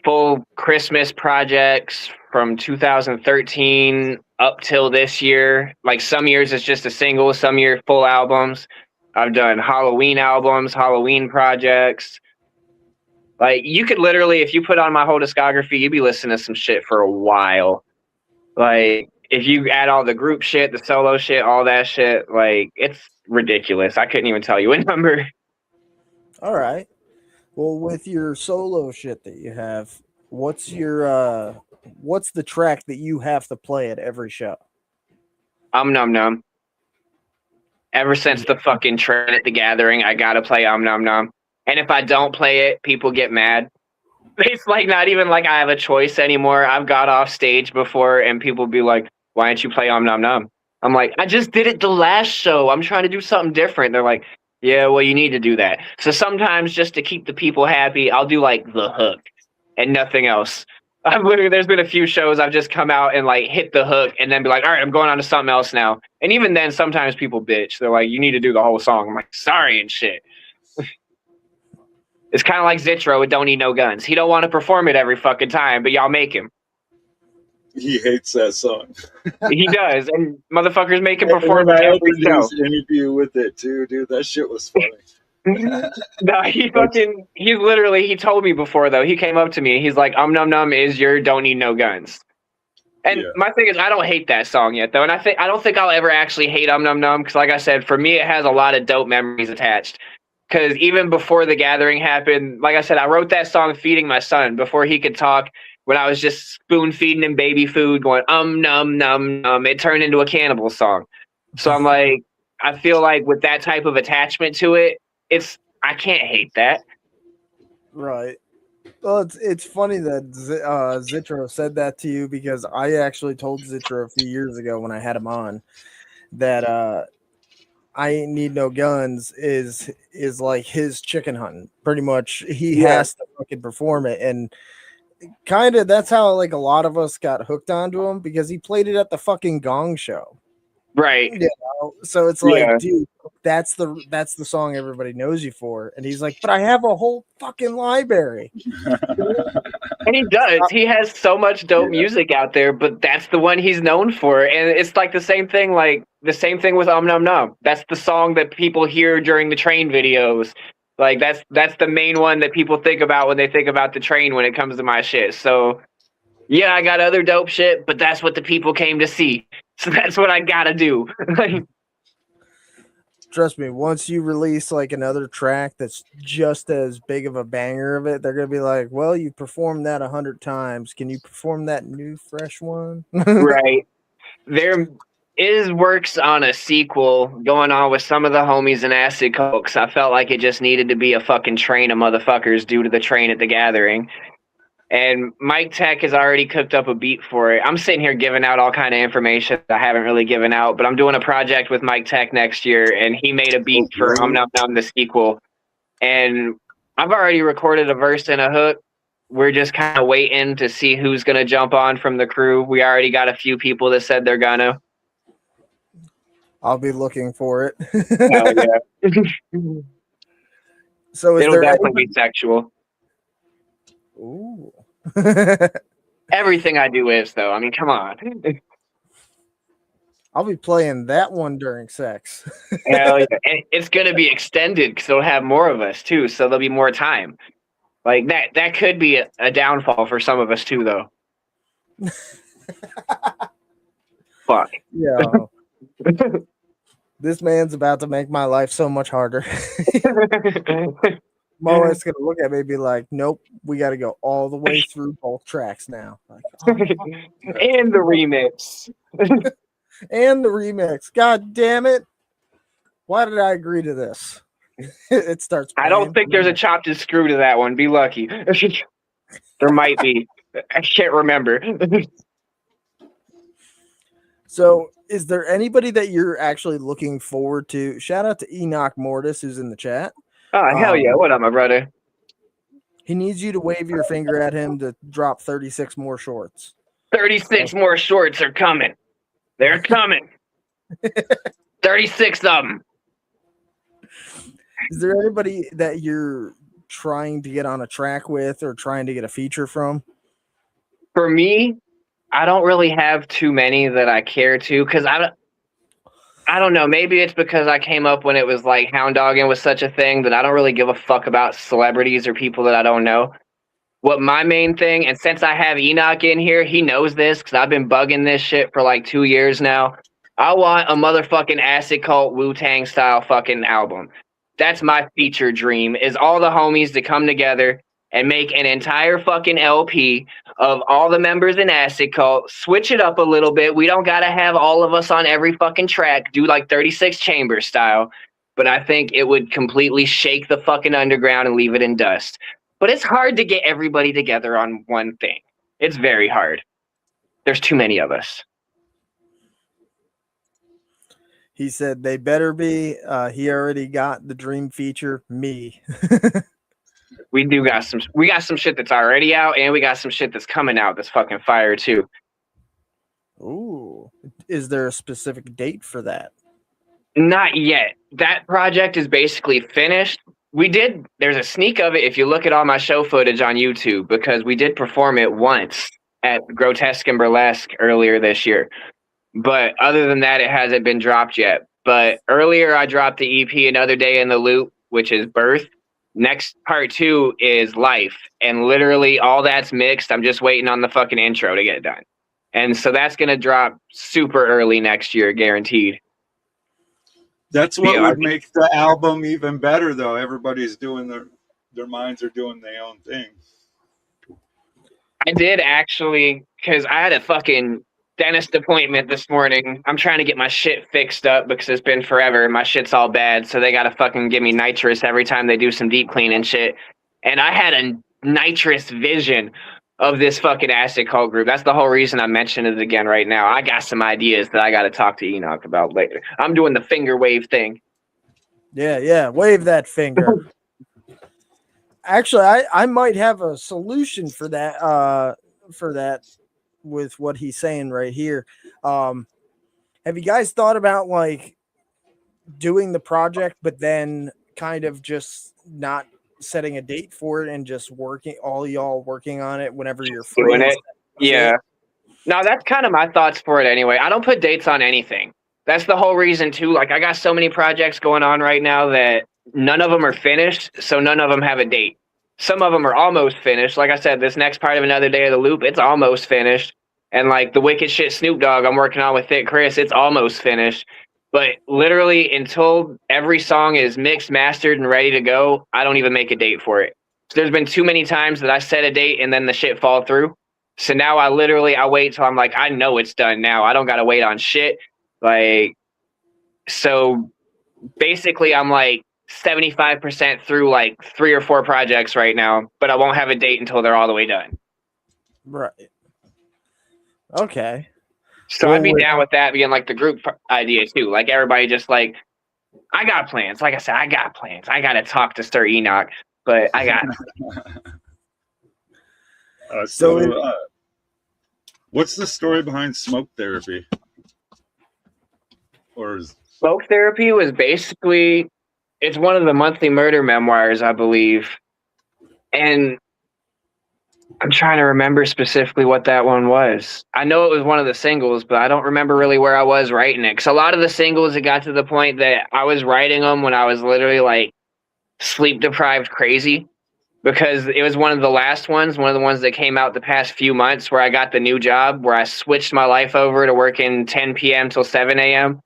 E: full Christmas projects from 2013 up till this year. Like some years it's just a single, some years full albums. I've done Halloween albums, Halloween projects. Like you could literally, if you put on my whole discography, you'd be listening to some shit for a while. Like if you add all the group shit, the solo shit, all that shit, like it's ridiculous. I couldn't even tell you a number.
C: All right. Well, with your solo shit that you have, what's the track that you have to play at every show?
E: Num Num. Ever since the fucking train at the gathering, I gotta play Num Num. And if I don't play it, people get mad. It's like not even like I have a choice anymore. I've got off stage before and people be like, why didn't you play Num Num? I'm like, I just did it the last show. I'm trying to do something different. They're like, yeah, well, you need to do that. So sometimes just to keep the people happy, I'll do like the hook and nothing else. There's been a few shows I've just come out and like hit the hook and then be like, all right, I'm going on to something else now. And even then, sometimes people bitch. They're like, you need to do the whole song. I'm like, sorry and shit. It's kind of like Zitro with Don't Need No Guns. He don't want to perform it every fucking time, but y'all make him.
D: He hates that song.
E: He does, and motherfuckers make him
D: And
E: perform
D: when
E: it
D: I
E: every
D: opened
E: show.
D: his interview with it too, dude, that shit was funny.
E: No, he told me before though. He came up to me and he's like, Num Num is your Don't Need No Guns. And
D: Yeah.
E: my thing is, I don't hate that song yet though, and I don't think I'll ever actually hate Num Num because, like I said, for me it has a lot of dope memories attached. Because even before the gathering happened, like I said, I wrote that song feeding my son before he could talk. When I was just spoon feeding him baby food, going num num, it turned into a cannibal song. So I'm like, I feel like with that type of attachment to it, I can't hate that.
C: Right. Well, it's funny that Zitro said that to you because I actually told Zitro a few years ago when I had him on that I Ain't Need No Guns is like his chicken hunting. Pretty much, he has to fucking perform it, and kind of that's how like a lot of us got hooked onto him because he played it at the fucking Gong Show.
E: Right.
C: You know? So it's like, dude, that's the song everybody knows you for, and he's like, but I have a whole fucking library.
E: And he does. He has so much dope music out there, but that's the one he's known for. And it's like the same thing with Num Num. That's the song that people hear during the train videos. Like that's the main one that people think about when they think about the train when it comes to my shit. So yeah, I got other dope shit, but that's what the people came to see. So that's what I gotta do.
C: Trust me, once you release like another track that's just as big of a banger of it, they're gonna be like, well, you performed that 100 times. Can you perform that new fresh one?
E: Right. There is works on a sequel going on with some of the homies in Acid Cokes. I felt like it just needed to be a fucking train of motherfuckers due to the train at the gathering. And Mike Tech has already cooked up a beat for it. I'm sitting here giving out all kind of information I haven't really given out, but I'm doing a project with Mike Tech next year, and he made a beat for Num Num the sequel. And I've already recorded a verse and a hook. We're just kind of waiting to see who's going to jump on from the crew. We already got a few people that said they're gonna.
C: I'll be looking for it.
E: Hell yeah.
C: So
E: it'll definitely be sexual.
C: Ooh.
E: Everything I do is, though. I mean, come on.
C: I'll be playing that one during sex.
E: Hell yeah. And it's going to be extended because it'll have more of us, too, so there'll be more time. Like, that could be a downfall for some of us, too, though. Fuck.
C: Yeah. This man's about to make my life so much harder. My wife's gonna look at me and be like, nope, we got to go all the way through both tracks now. Like,
E: and the remix.
C: And the remix. God damn it. Why did I agree to this? It starts playing.
E: I don't think there's a chopped and screw to that one. Be lucky. There might be. I can't remember.
C: So is there anybody that you're actually looking forward to? Shout out to Enoch Mortis, who's in the chat.
E: Oh, hell yeah. What up, my brother?
C: He needs you to wave your finger at him to drop 36 more shorts.
E: 36 more shorts are coming. They're coming. 36 of them.
C: Is there anybody that you're trying to get on a track with or trying to get a feature from?
E: For me, I don't really have too many that I care to because I don't know. Maybe it's because I came up when it was like hound dogging was such a thing that I don't really give a fuck about celebrities or people that I don't know. What my main thing, and since I have Enoch in here, he knows this because I've been bugging this shit for like 2 years now. I want a motherfucking Acid Cult Wu-Tang style fucking album. That's my feature dream, is all the homies to come together, and make an entire fucking LP of all the members in Acid Cult, switch it up a little bit. We don't got to have all of us on every fucking track, do like 36 Chambers style. But I think it would completely shake the fucking underground and leave it in dust. But it's hard to get everybody together on one thing. It's very hard. There's too many of us.
C: He said they better be. He already got the dream feature, me.
E: We got some shit that's already out, and we got some shit that's coming out that's fucking fire too.
C: Ooh. Is there a specific date for that?
E: Not yet. That project is basically finished. There's a sneak of it if you look at all my show footage on YouTube, because we did perform it once at Grotesque and Burlesque earlier this year. But other than that, it hasn't been dropped yet. But earlier I dropped the EP Another Day in the Loop, which is Birth. Next part 2 is Life. And literally all that's mixed. I'm just waiting on the fucking intro to get done. And so that's going to drop super early next year, guaranteed.
D: That's what would make the album even better, though. Everybody's doing their minds are doing their own thing.
E: I did actually, because I had a fucking dentist appointment this morning. I'm trying to get my shit fixed up because it's been forever. My shit's all bad, so they gotta fucking give me nitrous every time they do some deep clean and shit. And I had a nitrous vision of this fucking Acid Cult group. That's the whole reason I'm mentioning it again right now. I got some ideas that I gotta talk to Enoch about later. I'm doing the finger wave thing.
C: Yeah, wave that finger. Actually, I might have a solution for that with what he's saying right here. Have you guys thought about like doing the project, but then kind of just not setting a date for it and just all y'all working on it whenever you're free?
E: Doing it? Yeah. No, that's kind of my thoughts for it anyway. I don't put dates on anything. That's the whole reason too. Like, I got so many projects going on right now that none of them are finished, so none of them have a date. Some of them are almost finished. Like I said, this next part of Another Day of the Loop, it's almost finished. And like the Wicked Shit Snoop Dogg I'm working on with Thick Chris, it's almost finished. But literally until every song is mixed, mastered, and ready to go, I don't even make a date for it. So there's been too many times that I set a date and then the shit fall through. So now I wait till I'm like, I know it's done now. I don't got to wait on shit. Like, so basically I'm like 75% through like 3 or 4 projects right now, but I won't have a date until they're all the way done.
C: Right. Okay.
E: So I'd be down with that being like the group idea too. Like everybody just like, I got plans. Like I said, I got plans. I got to talk to Sir Enoch, but I got.
D: What's the story behind Smoke Therapy?
E: Smoke Therapy was basically, it's one of the monthly murder memoirs, I believe. And I'm trying to remember specifically what that one was. I know it was one of the singles, but I don't remember really where I was writing it. Because a lot of the singles, it got to the point that I was writing them when I was literally like sleep deprived crazy. Because it was one of the last ones, one of the ones that came out the past few months where I got the new job, where I switched my life over to working 10 p.m. till 7 a.m.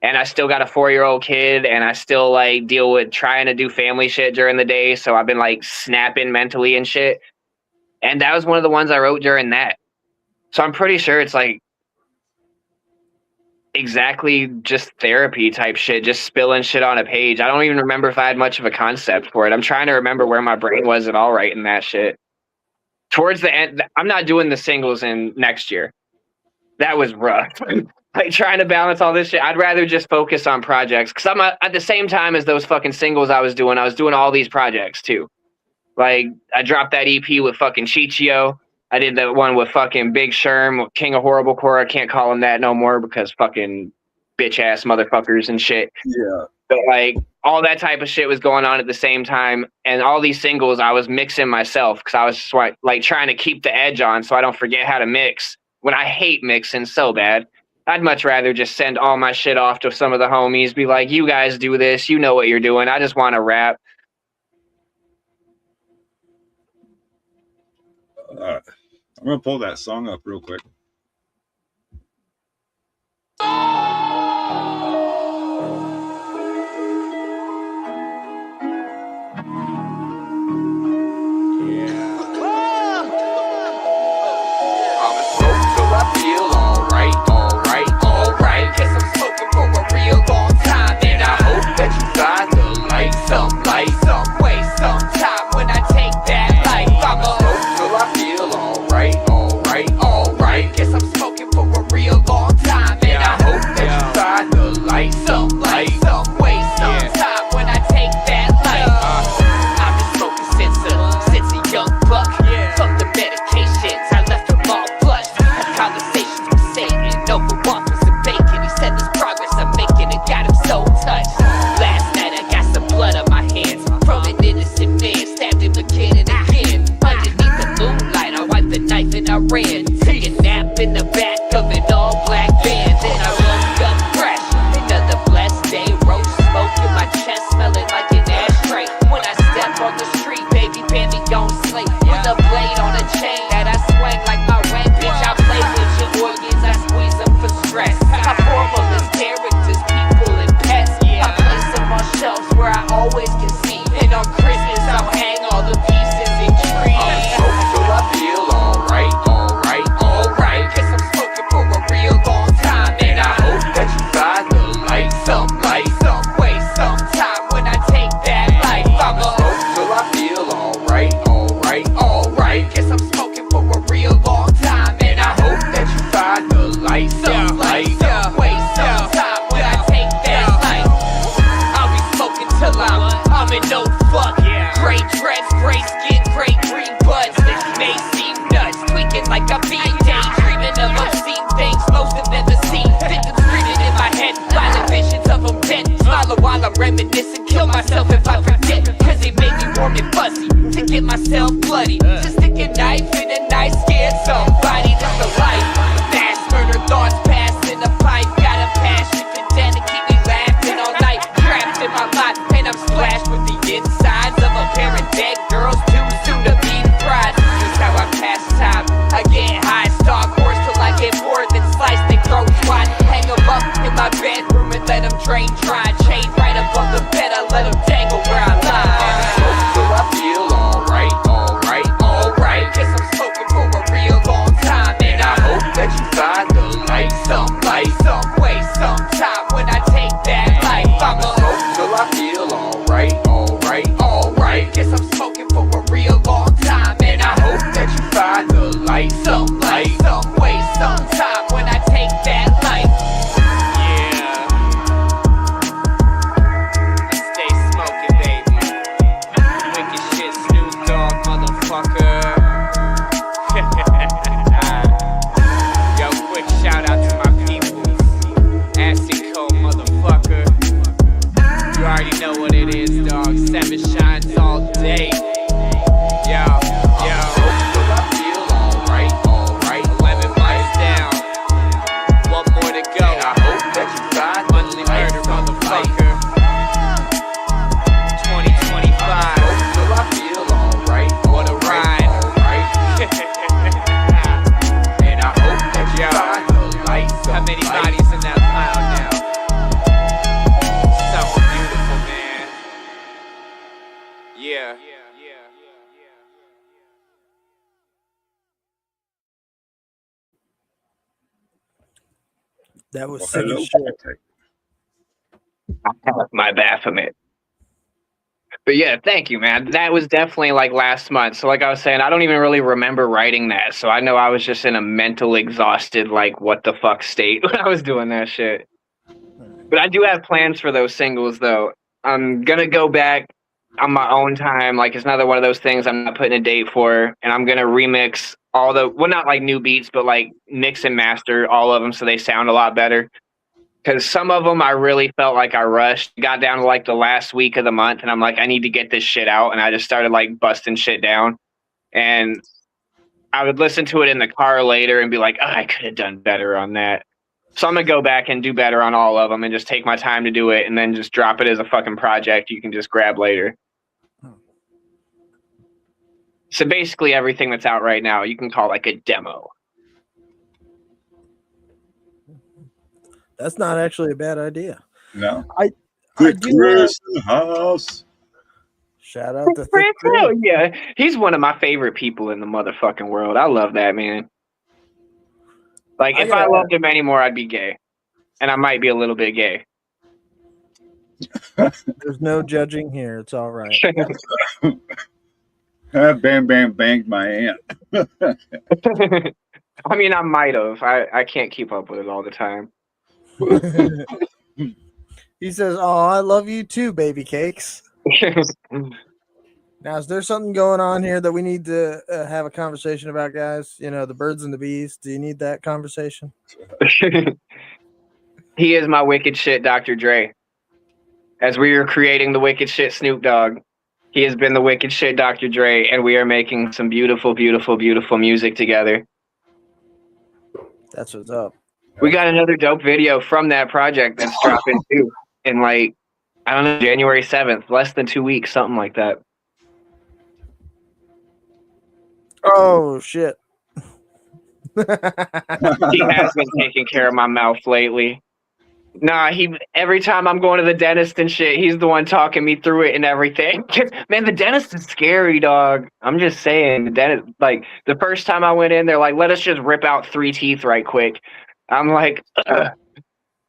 E: And I still got a 4-year-old kid, and I still like deal with trying to do family shit during the day. So I've been like snapping mentally and shit. And that was one of the ones I wrote during that. So I'm pretty sure it's like exactly just therapy type shit, just spilling shit on a page. I don't even remember if I had much of a concept for it. I'm trying to remember where my brain was at all writing that shit. Towards the end, I'm not doing the singles in next year. That was rough. Like trying to balance all this shit. I'd rather just focus on projects. Because I'm at the same time as those fucking singles I was doing all these projects too. Like, I dropped that EP with fucking Chichio. I did that one with fucking Big Sherm, King of Horrible Core. I can't call him that no more because fucking bitch-ass motherfuckers and shit.
D: Yeah.
E: But, like, all that type of shit was going on at the same time. And all these singles, I was mixing myself because I was just, like, trying to keep the edge on so I don't forget how to mix. When I hate mixing so bad, I'd much rather just send all my shit off to some of the homies, be like, you guys do this. You know what you're doing. I just want to rap.
D: I'm going to pull that song up real quick.
B: light, some way, sometime when I take that life. I'ma smoke till I feel alright, alright, alright. Guess I'm smoking for a real long time, and I hope that you find the light, some way, sometime when I take that life. I've been smoking since a young buck. Fuck the medications, I left them all flushed. Had conversations with Satan over waffles and bacon. He said this progress I'm making, it got him so touched. Last night I got some blood on my hands from an innocent man, stabbed him again and again. Underneath the moonlight, I wiped the knife and I ran. Took a nap in the back of an all-black van. Then I woke up fresh, another blessed day. Roach smoke in my chest, smelling like an ashtray. When I step on the street, baby Bambi gon' slay. With a blade on a chain that I swing like my ring. Bitch, I play with your organs, I squeeze them for stress. I formal as characters, people and pets. I place them on shelves where I always can see. And on Christmas, I'll hang all the pieces in trees. I'm smoking till I feel alright, alright, alright. Guess I'm smoking for a real long time, and I hope that you find the light, some way, sometime when I take that life. I'ma smoke till I feel alright, alright, alright. Guess I'm smoking for a real long time, and I hope that you find the light, some way, sometime when I take that life. I'll be smoking till I'm in no fuck. Gray dreads, gray skin, gray green buds. This may seem nuts, tweaking like I'm being daydreaming of obscene things most have never seen. Victims screaming in my head, violent visions of them dead. Smile while I'm reminiscing, kill myself if I forget. Cause they made me warm and fuzzy to get myself bloody. To stick a knife in a knife, scared somebody. That's the life. Mass murder thoughts passed in a pipe. Got a passion for death to keep me laughing all night. Trapped in my life, and I'm splashed with the insides of a pair of dead girls too soon to be brides. That's how I pass time. I get high, stalk horse till I get bored, then slice the throats wide. Hang 'em up in my bedroom and let 'em drain dry. Chain right above the bed, I let 'em dangle where I lie. Smoke till I feel alright, alright, alright. Guess I'm smoking for a real long time, and I hope that you find the light, some way, sometime when I take that life. I'ma smoke till I feel alright, alright, alright. Guess I'm smoking for a real long time, and I hope that you find the light, some way, sometime when I take that life. Yeah, I stay smoking, baby. Wicked shit, Snoop Dogg, motherfucker. Yo, quick shout out to my people. Acid cold motherfucker. You already know what it is, dog. 7 shines all day. Yo, yo. Till I feel alright, alright. 11 bites down. One more to go. And I hope that you find monthly murder, motherfucker. 2025. Till I feel alright. What a ride. And I hope that you find the light. How many bodies in that pile now? So beautiful, man. Yeah.
C: That was
D: Well,
C: sick
D: hello,
C: as shit.
D: Patek.
E: I have my Baphomet. But yeah, thank you, man. That was definitely like last month. So like I was saying, I don't even really remember writing that. So I know I was just in a mental exhausted, like what the fuck state when I was doing that shit. But I do have plans for those singles though. I'm gonna go back on my own time. Like it's another one of those things I'm not putting a date for. And I'm gonna remix all the, well, not like new beats, but like mix and master all of them so they sound a lot better. Because some of them I really felt like I rushed. Got down to like the last week of the month, and I'm like, I need to get this shit out. And I just started like busting shit down. And I would listen to it in the car later and be like, oh, I could have done better on that. So I'm going to go back and do better on all of them and just take my time to do it and then just drop it as a fucking project you can just grab later. So basically everything that's out right now, you can call like a demo.
C: That's not actually a bad idea.
D: No.
C: I
D: Good
C: do,
D: Chris in the house.
C: Shout out to Thick
E: Hell
C: Chris.
E: yeah. He's one of my favorite people in the motherfucking world. I love that man. Like, if I loved him anymore, I'd be gay. And I might be a little bit gay.
C: There's no judging here. It's all right.
D: Bam Bam banged my aunt.
E: I mean, I might have. I can't keep up with it all the time.
C: He says, "Oh, I love you too, baby cakes." Now, is there something going on here that we need to have a conversation about, guys? You know, the birds and the bees. Do you need that conversation?
E: He is my wicked shit, Dr. Dre. As we are creating the wicked shit Snoop Dogg, he has been the wicked shit Dr. Dre, and we are making some beautiful, beautiful, beautiful music together.
C: That's what's up.
E: We got another dope video from that project that's dropping too in like, I don't know, January 7th, less than 2 weeks, something like that.
C: Oh shit.
E: He has been taking care of my mouth lately. Nah, every time I'm going to the dentist and shit, he's the one talking me through it and everything. Man, the dentist is scary, dog. I'm just saying, the dentist, like, the first time I went in, they're like, let us just rip out 3 teeth right quick. I'm like, ugh.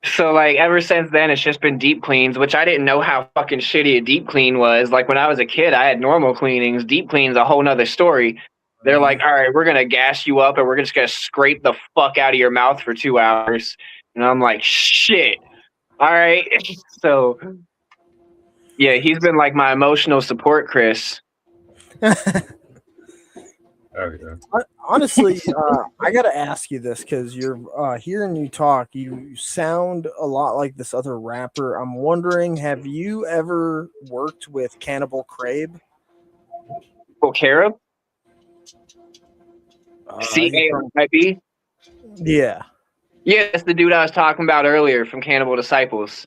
E: So, like, ever since then, it's just been deep cleans, which I didn't know how fucking shitty a deep clean was. Like, when I was a kid, I had normal cleanings. Deep clean's a whole nother story. They're like, all right, we're going to gas you up and we're just going to scrape the fuck out of your mouth for 2 hours. And I'm like, shit. All right. So, yeah, he's been like my emotional support, Chris.
D: Oh, yeah.
C: Honestly, I got to ask you this because you're hearing you talk, you sound a lot like this other rapper. I'm wondering, have you ever worked with Cannibal Crabe?
E: Well, Carib? CAIB?
C: Yeah.
E: Yeah, that's the dude I was talking about earlier from Cannibal Disciples.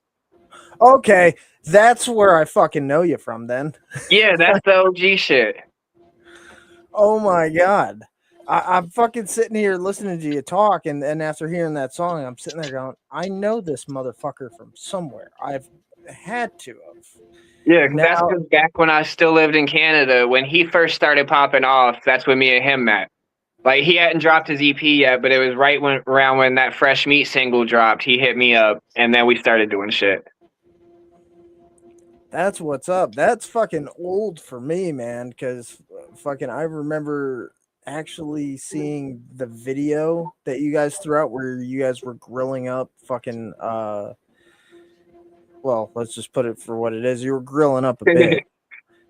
C: Okay, that's where I fucking know you from then.
E: Yeah, that's the OG shit.
C: Oh my god. I'm fucking sitting here listening to you talk, and after hearing that song, I'm sitting there going, I know this motherfucker from somewhere. I've had to have.
E: Yeah, that's because back when I still lived in Canada, when he first started popping off, that's when me and him met. Like, he hadn't dropped his EP yet, but it was right around when that Fresh Meat single dropped. He hit me up, and then we started doing shit.
C: That's what's up. That's fucking old for me, man, because fucking I remember actually seeing the video that you guys threw out where you guys were grilling up fucking well, let's just put it for what it is. You were grilling up a bit.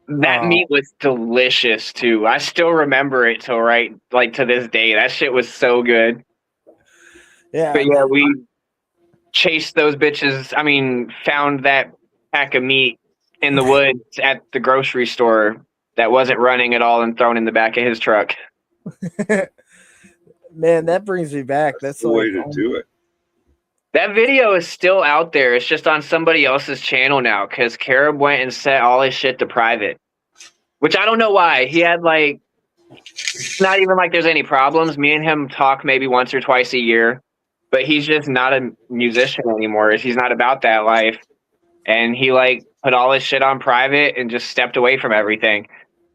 E: That meat was delicious too. I still remember it till to this day. That shit was so good.
C: Yeah.
E: But yeah, we chased those bitches. I mean, found that pack of meat in the woods at the grocery store that wasn't running at all and thrown in the back of his truck.
C: Man, that brings me back. That's
D: the way to do it.
E: That video is still out there. It's just on somebody else's channel now because Carib went and set all his shit to private, which I don't know why. He had like, it's not even like there's any problems. Me and him talk maybe once or twice a year, but he's just not a musician anymore. He's not about that life. And he like put all his shit on private and just stepped away from everything.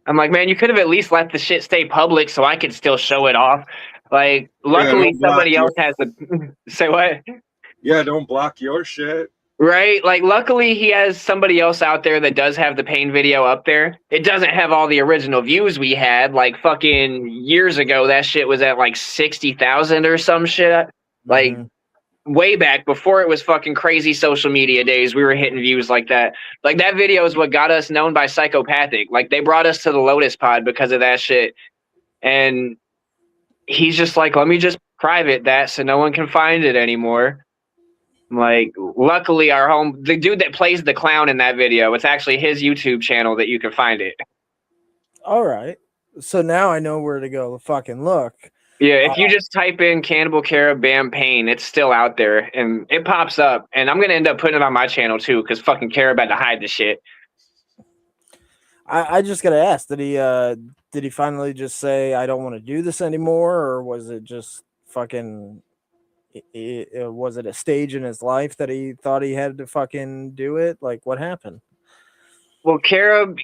E: I'm like, man, you could have at least let the shit stay public so I could still show it off. Like, luckily somebody else has the say what?
D: Yeah, don't block your shit.
E: Right? Like, luckily he has somebody else out there that does have the Pain video up there. It doesn't have all the original views we had. Like, fucking years ago, that shit was at like 60,000 or some shit. Like, way back before it was fucking crazy social media days, we were hitting views like that. Like, that video is what got us known by Psychopathic. Like, they brought us to the Lotus Pod because of that shit. And he's just like, let me just private that so no one can find it anymore. Like, luckily the dude that plays the clown in that video, it's actually his YouTube channel that you can find it.
C: All right. So now I know where to go fucking look.
E: Yeah, if you just type in Cannibal Carib Bam Pain, it's still out there and it pops up. And I'm going to end up putting it on my channel too because fucking Carib had to hide the shit.
C: I just got to ask, did he finally just say, I don't want to do this anymore? Or was it just fucking... was it a stage in his life that he thought he had to fucking do it? Like, what happened?
E: Well, Carib,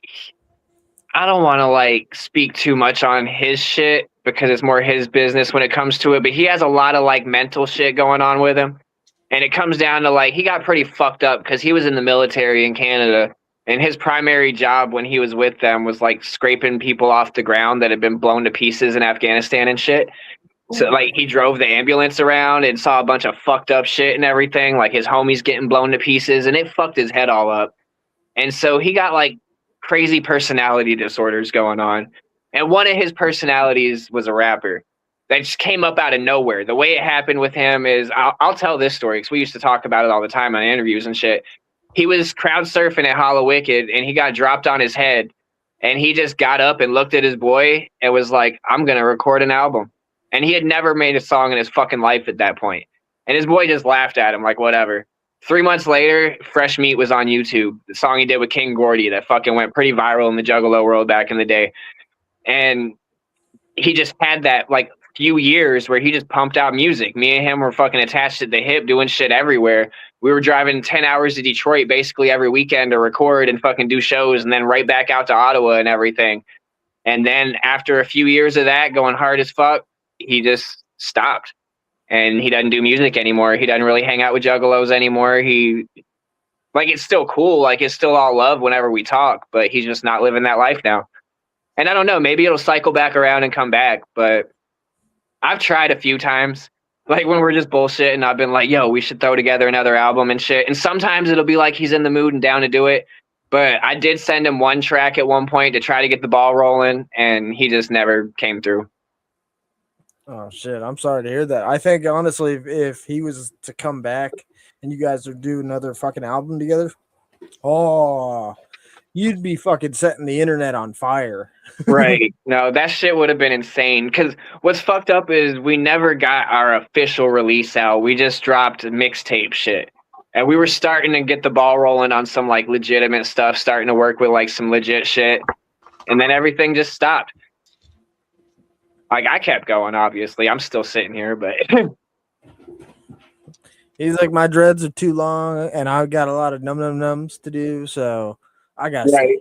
E: I don't want to like speak too much on his shit because it's more his business when it comes to it, but he has a lot of like mental shit going on with him. And it comes down to like he got pretty fucked up because he was in the military in Canada, and his primary job when he was with them was like scraping people off the ground that had been blown to pieces in Afghanistan and shit. So like he drove the ambulance around and saw a bunch of fucked up shit and everything, like his homies getting blown to pieces, and it fucked his head all up. And so he got like crazy personality disorders going on. And one of his personalities was a rapper that just came up out of nowhere. The way it happened with him is I'll tell this story because we used to talk about it all the time on interviews and shit. He was crowd surfing at Hollow Wicked and he got dropped on his head. And he just got up and looked at his boy and was like, I'm going to record an album. And he had never made a song in his fucking life at that point. And his boy just laughed at him like, whatever. 3 months later, Fresh Meat was on YouTube. The song he did with King Gordy that fucking went pretty viral in the Juggalo world back in the day. And he just had that like few years where he just pumped out music. Me and him were fucking attached at the hip doing shit everywhere. We were driving 10 hours to Detroit basically every weekend to record and fucking do shows and then right back out to Ottawa and everything. And then after a few years of that going hard as fuck, he just stopped. And he doesn't do music anymore. He doesn't really hang out with juggalos anymore. He like it's still cool, like it's still all love whenever we talk, but he's just not living that life now. And I don't know, maybe it'll cycle back around and come back, but I've tried a few times. Like when we're just bullshitting, I've been like, yo, we should throw together another album and shit. And sometimes it'll be like he's in the mood and down to do it. But I did send him one track at one point to try to get the ball rolling, and he just never came through.
C: Oh shit, I'm sorry to hear that. I think honestly, if he was to come back and you guys would do another fucking album together, oh, you'd be fucking setting the internet on fire.
E: Right. No, that shit would have been insane. Because what's fucked up is we never got our official release out. We just dropped mixtape shit. And we were starting to get the ball rolling on some like legitimate stuff, starting to work with like some legit shit. And then everything just stopped. Like I kept going, obviously. I'm still sitting here, but
C: he's like, my dreads are too long and I've got a lot of nums to do, so I got
E: right.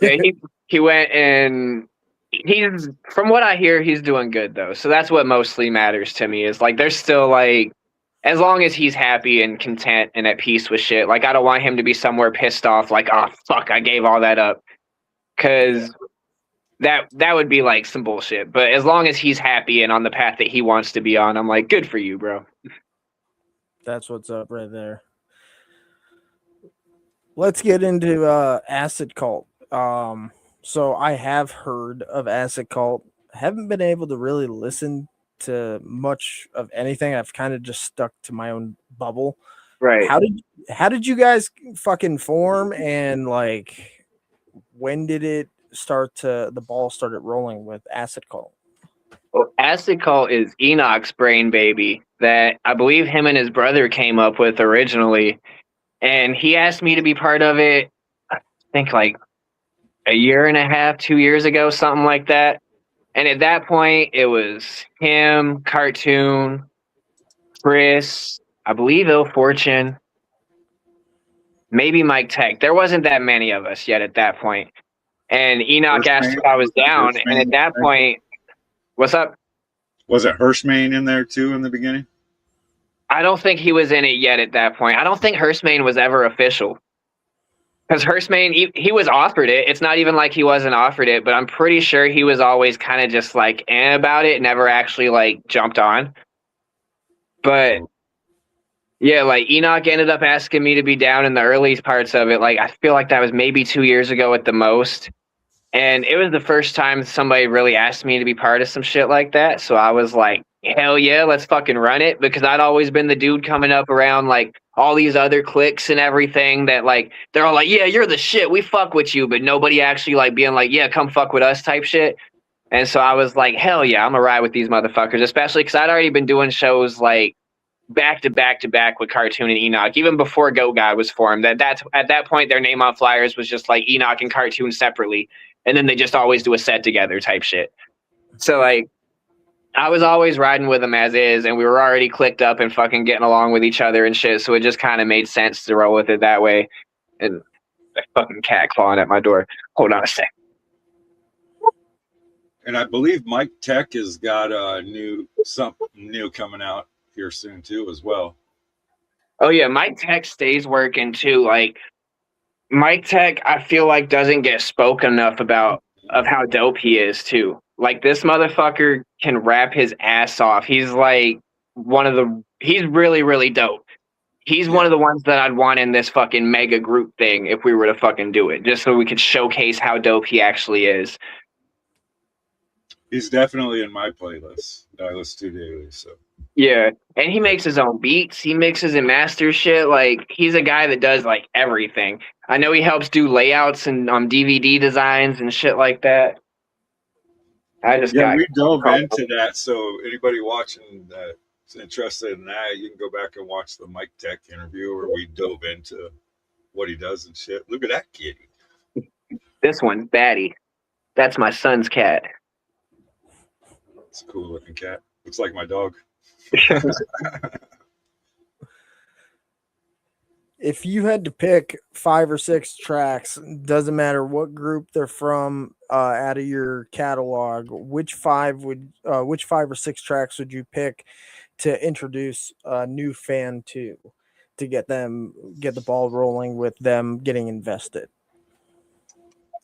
E: Yeah, he went and he's from what I hear, he's doing good though. So that's what mostly matters to me is like there's still like as long as he's happy and content and at peace with shit, like I don't want him to be somewhere pissed off, like, oh fuck, I gave all that up. Cause that would be like some bullshit. But as long as he's happy and on the path that he wants to be on, I'm like, good for you, bro.
C: That's what's up right there. Let's get into Acid Cult. So I have heard of Acid Cult. Haven't been able to really listen to much of anything. I've kind of just stuck to my own bubble.
E: Right.
C: How did you guys fucking form, and like when did it start to the ball started rolling with Acid Cult?
E: Well, Acid Cult is Enoch's brain baby that I believe him and his brother came up with originally. And he asked me to be part of it, I think like a year and a half, 2 years ago, something like that. And at that point, it was him, Cartoon, Chris, I believe Ill Fortune, maybe Mike Tech. There wasn't that many of us yet at that point. And Enoch asked if I was down. And at that point, what's up?
D: Was it Hirschmain in there too in the beginning?
E: I don't think he was in it yet at that point. I don't think Hirschmain was ever official. Because Hirschmain, he was offered it. It's not even like he wasn't offered it, but I'm pretty sure he was always kind of just like about it, never actually like jumped on. But yeah, like Enoch ended up asking me to be down in the early parts of it. Like I feel like that was maybe 2 years ago at the most. And it was the first time somebody really asked me to be part of some shit like that. So I was like, hell yeah, let's fucking run it. Because I'd always been the dude coming up around like all these other cliques and everything that like, they're all like, yeah, you're the shit. We fuck with you. But nobody actually like being like, yeah, come fuck with us type shit. And so I was like, hell yeah, I'm gonna ride with these motherfuckers. Especially because I'd already been doing shows like back to back with Cartoon and Enoch, even before Goat God was formed. At that point, their name on flyers was just like Enoch and Cartoon separately. And then they just always do a set together type shit. So like, I was always riding with them as is, and we were already clicked up and fucking getting along with each other and shit. So it just kind of made sense to roll with it that way. And a fucking cat clawing at my door. Hold on a sec.
D: And I believe Mike Tech has got something new coming out here soon too, as well.
E: Oh yeah, Mike Tech stays working too. Like Mike Tech, I feel like doesn't get spoken enough about of how dope he is too. Like this motherfucker can rap his ass off. He's like he's really, really dope. He's one of the ones that I'd want in this fucking mega group thing if we were to fucking do it, just so we could showcase how dope he actually is.
D: He's definitely in my playlist that I listen to daily. So
E: Yeah, and he makes his own beats. He mixes and masters shit. Like he's a guy that does like everything. I know he helps do layouts and DVD designs and shit like that.
D: we dove into that. So anybody watching that's interested in that, you can go back and watch the Mike Tech interview where we dove into what he does and shit. Look at that kitty.
E: This one, Batty. That's my son's cat.
D: It's a cool looking cat. Looks like my dog.
C: If you had to pick 5 or 6 tracks, doesn't matter what group they're from, out of your catalog, which 5 or 6 tracks would you pick to introduce a new fan to get the ball rolling with them getting invested?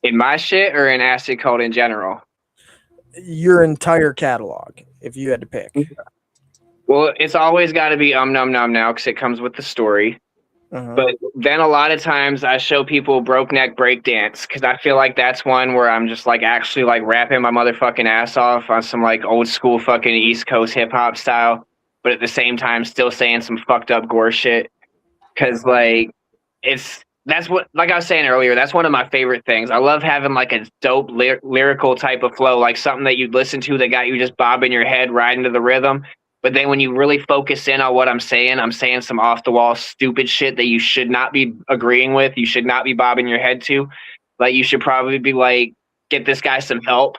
E: In my shit or in Acid Cold in general?
C: Your entire catalog, if you had to pick.
E: Well, it's always got to be Num Num Now because it comes with the story. But then a lot of times I show people Broke Neck Breakdance because I feel like that's one where I'm just like actually like rapping my motherfucking ass off on some like old school fucking East Coast hip hop style, but at the same time still saying some fucked up gore shit. Because like that's what, like I was saying earlier, that's one of my favorite things. I love having like a dope lyrical type of flow, like something that you'd listen to that got you just bobbing your head riding to the rhythm. But then when you really focus in on what I'm saying some off the wall stupid shit that you should not be agreeing with. You should not be bobbing your head to. Like you should probably be like, get this guy some help.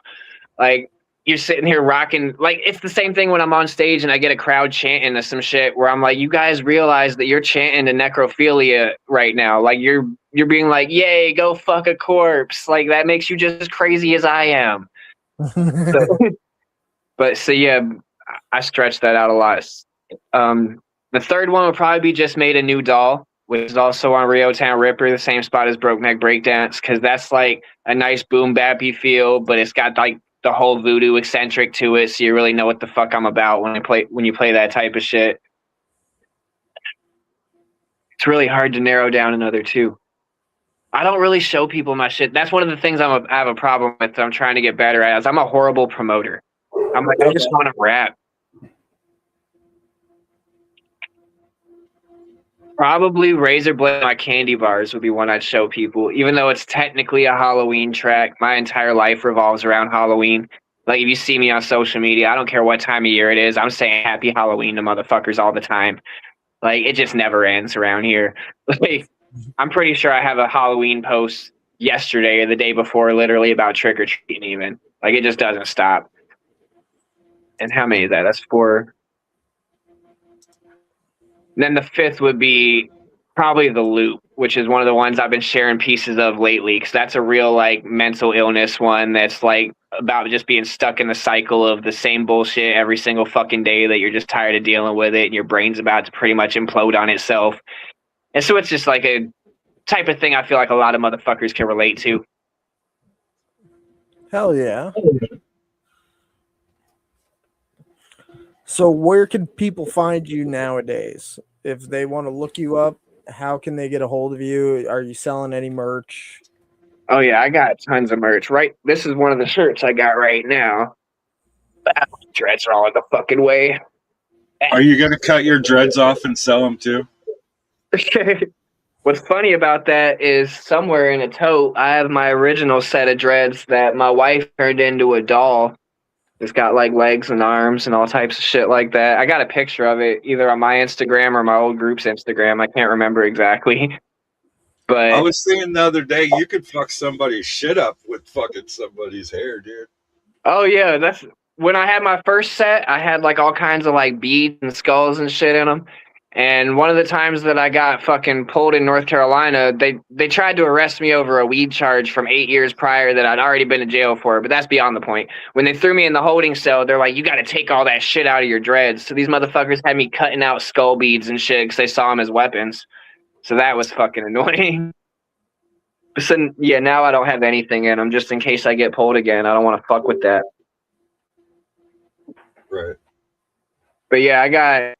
E: Like you're sitting here rocking. Like it's the same thing when I'm on stage and I get a crowd chanting to some shit where I'm like, you guys realize that you're chanting to necrophilia right now. Like you're being like, yay, go fuck a corpse. Like that makes you just as crazy as I am. So yeah. I stretched that out a lot. The third one would probably be Just Made a New Doll, which is also on Rio Town Ripper, the same spot as Broke Neck Breakdance, because that's like a nice boom bappy feel, but it's got like the whole voodoo eccentric to it, so you really know what the fuck I'm about when you play that type of shit. It's really hard to narrow down another two. I don't really show people my shit. That's one of the things I have a problem with that I'm trying to get better at. Is I'm a horrible promoter. I'm like, I just want to rap. Probably Razor Blade My Candy Bars would be one I'd show people, even though it's technically a Halloween track. My entire life revolves around Halloween. Like, if you see me on social media, I don't care what time of year it is, I'm saying Happy Halloween to motherfuckers all the time. Like, it just never ends around here. Like, I'm pretty sure I have a Halloween post yesterday or the day before, literally about trick-or-treating even. Like, it just doesn't stop. And how many is that? That's 4. And then the 5th would be probably The Loop, which is one of the ones I've been sharing pieces of lately, because that's a real like mental illness one that's like about just being stuck in the cycle of the same bullshit every single fucking day that you're just tired of dealing with it and your brain's about to pretty much implode on itself. And so it's just like a type of thing I feel like a lot of motherfuckers can relate to.
C: Hell yeah. So where can people find you nowadays? If they want to look you up, how can they get a hold of you? Are you selling any merch?
E: Oh yeah, I got tons of merch. Right, this is one of the shirts I got right now. Dreads are all in the fucking way.
D: Are you gonna cut your dreads off and sell them too?
E: What's funny about that is somewhere in a tote, I have my original set of dreads that my wife turned into a doll. It's got like legs and arms and all types of shit like that. I got a picture of it either on my Instagram or my old group's Instagram. I can't remember exactly. But
D: I was thinking the other day, you could fuck somebody's shit up with fucking somebody's hair, dude.
E: Oh yeah, that's when I had my first set. I had like all kinds of like beads and skulls and shit in them. And one of the times that I got fucking pulled in North Carolina, they tried to arrest me over a weed charge from 8 years prior that I'd already been in jail for, but that's beyond the point. When they threw me in the holding cell, they're like, you got to take all that shit out of your dreads. So these motherfuckers had me cutting out skull beads and shit because they saw them as weapons. So that was fucking annoying. So, yeah, now I don't have anything in them just in case I get pulled again. I don't want to fuck with that.
D: Right.
E: But yeah, I got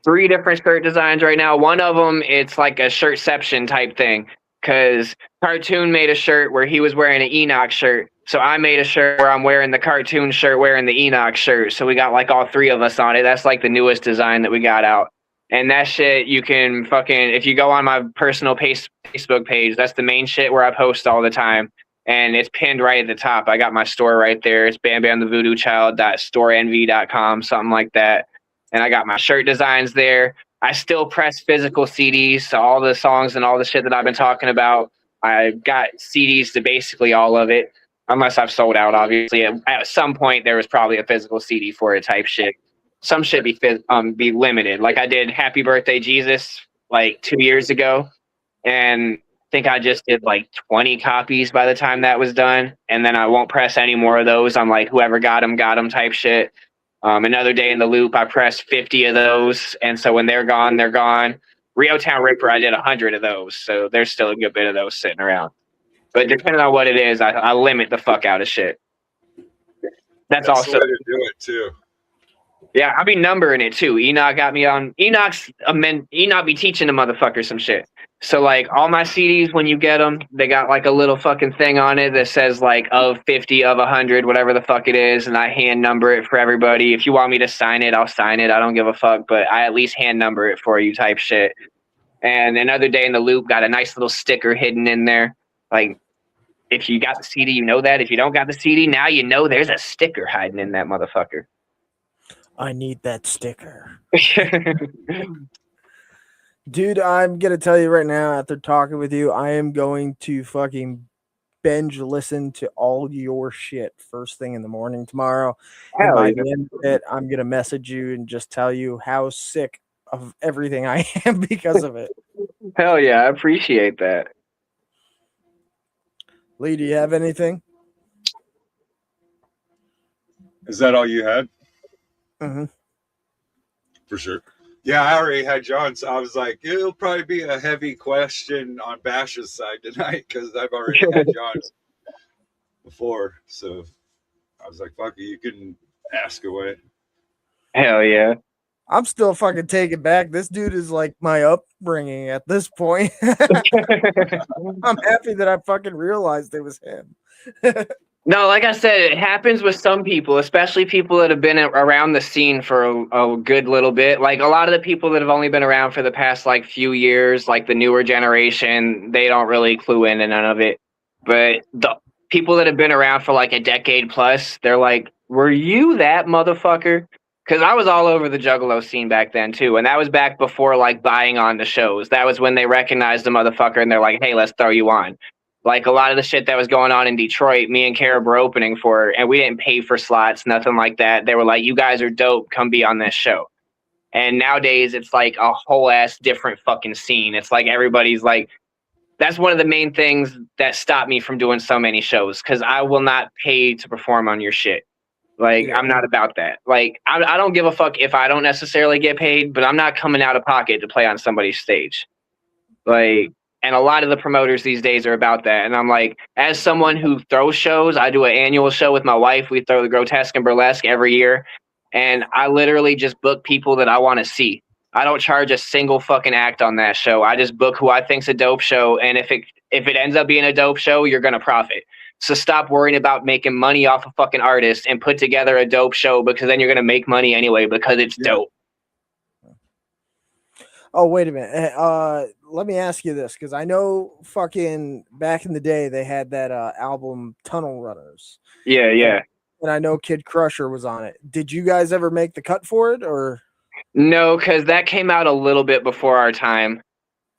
E: 3 different shirt designs right now. One of them, it's like a shirtception type thing because Cartoon made a shirt where he was wearing an Enoch shirt. So I made a shirt where I'm wearing the Cartoon shirt, wearing the Enoch shirt. So we got like all 3 of us on it. That's like the newest design that we got out. And that shit, you can fucking, if you go on my personal Facebook page, that's the main shit where I post all the time. And it's pinned right at the top. I got my store right there. It's bambamthevoodoochild.storenvy.com, something like that. And I got my shirt designs there. I still press physical CDs. So all the songs and all the shit that I've been talking about, I got CDs to basically all of it. Unless I've sold out, obviously. At some point, there was probably a physical CD for it type shit. Some should be limited. Like I did Happy Birthday Jesus like 2 years ago. And I think I just did like 20 copies by the time that was done. And then I won't press any more of those. I'm like, whoever got them type shit. Another Day in the Loop, I pressed 50 of those. And so when they're gone, they're gone. Rio Town Ripper, I did 100 of those. So there's still a good bit of those sitting around. But depending on what it is, I limit the fuck out of shit. That's also
D: the way to do it too.
E: Yeah, I be numbering it too. Enoch got me on. Enoch be teaching the motherfucker some shit. So like all my CDs, when you get them, they got like a little fucking thing on it that says like of 50, of 100, whatever the fuck it is, and I hand number it for everybody. If you want me to sign it, I'll sign it. I don't give a fuck, but I at least hand number it for you type shit. And Another Day in the Loop got a nice little sticker hidden in there. Like if you got the CD, you know that. If you don't got the CD, now you know there's a sticker hiding in that motherfucker.
C: I need that sticker. Dude, I'm going to tell you right now, after talking with you, I am going to fucking binge listen to all your shit first thing in the morning tomorrow. And by the end of it, I'm going to message you and just tell you how sick of everything I am because of it.
E: Hell yeah, I appreciate that.
C: Lee, do you have anything?
D: Is that all you had?
C: Mm-hmm.
D: For sure. Yeah, I already had John, so I was like, it'll probably be a heavy question on Bash's side tonight because I've already had John before. So I was like, fuck it, you can ask away.
E: Hell yeah.
C: I'm still fucking taken back. This dude is like my upbringing at this point. I'm happy that I fucking realized it was him.
E: No, like I said, it happens with some people, especially people that have been around the scene for a good little bit. Like a lot of the people that have only been around for the past like few years, like the newer generation, they don't really clue in and none of it. But the people that have been around for like a decade plus, they're like, were you that motherfucker? Because I was all over the Juggalo scene back then too. And that was back before like buying on the shows. That was when they recognized the motherfucker and they're like, hey, let's throw you on. Like a lot of the shit that was going on in Detroit, me and Kara were opening for, and we didn't pay for slots, nothing like that. They were like, you guys are dope, come be on this show. And nowadays it's like a whole ass different fucking scene. It's like everybody's like, that's one of the main things that stopped me from doing so many shows, because I will not pay to perform on your shit. Like, I'm not about that. Like, I don't give a fuck if I don't necessarily get paid, but I'm not coming out of pocket to play on somebody's stage. Like, and a lot of the promoters these days are about that. And I'm like, as someone who throws shows, I do an annual show with my wife. We throw the Grotesque and Burlesque every year. And I literally just book people that I want to see. I don't charge a single fucking act on that show. I just book who I think's a dope show. And if it ends up being a dope show, you're going to profit. So stop worrying about making money off a fucking artist and put together a dope show, because then you're going to make money anyway because it's dope.
C: Oh, wait a minute. Let me ask you this, because I know fucking back in the day they had that album Tunnel Runners.
E: Yeah, yeah.
C: And I know Kid Crusher was on it. Did you guys ever make the cut for it, or?
E: No, because that came out a little bit before our time.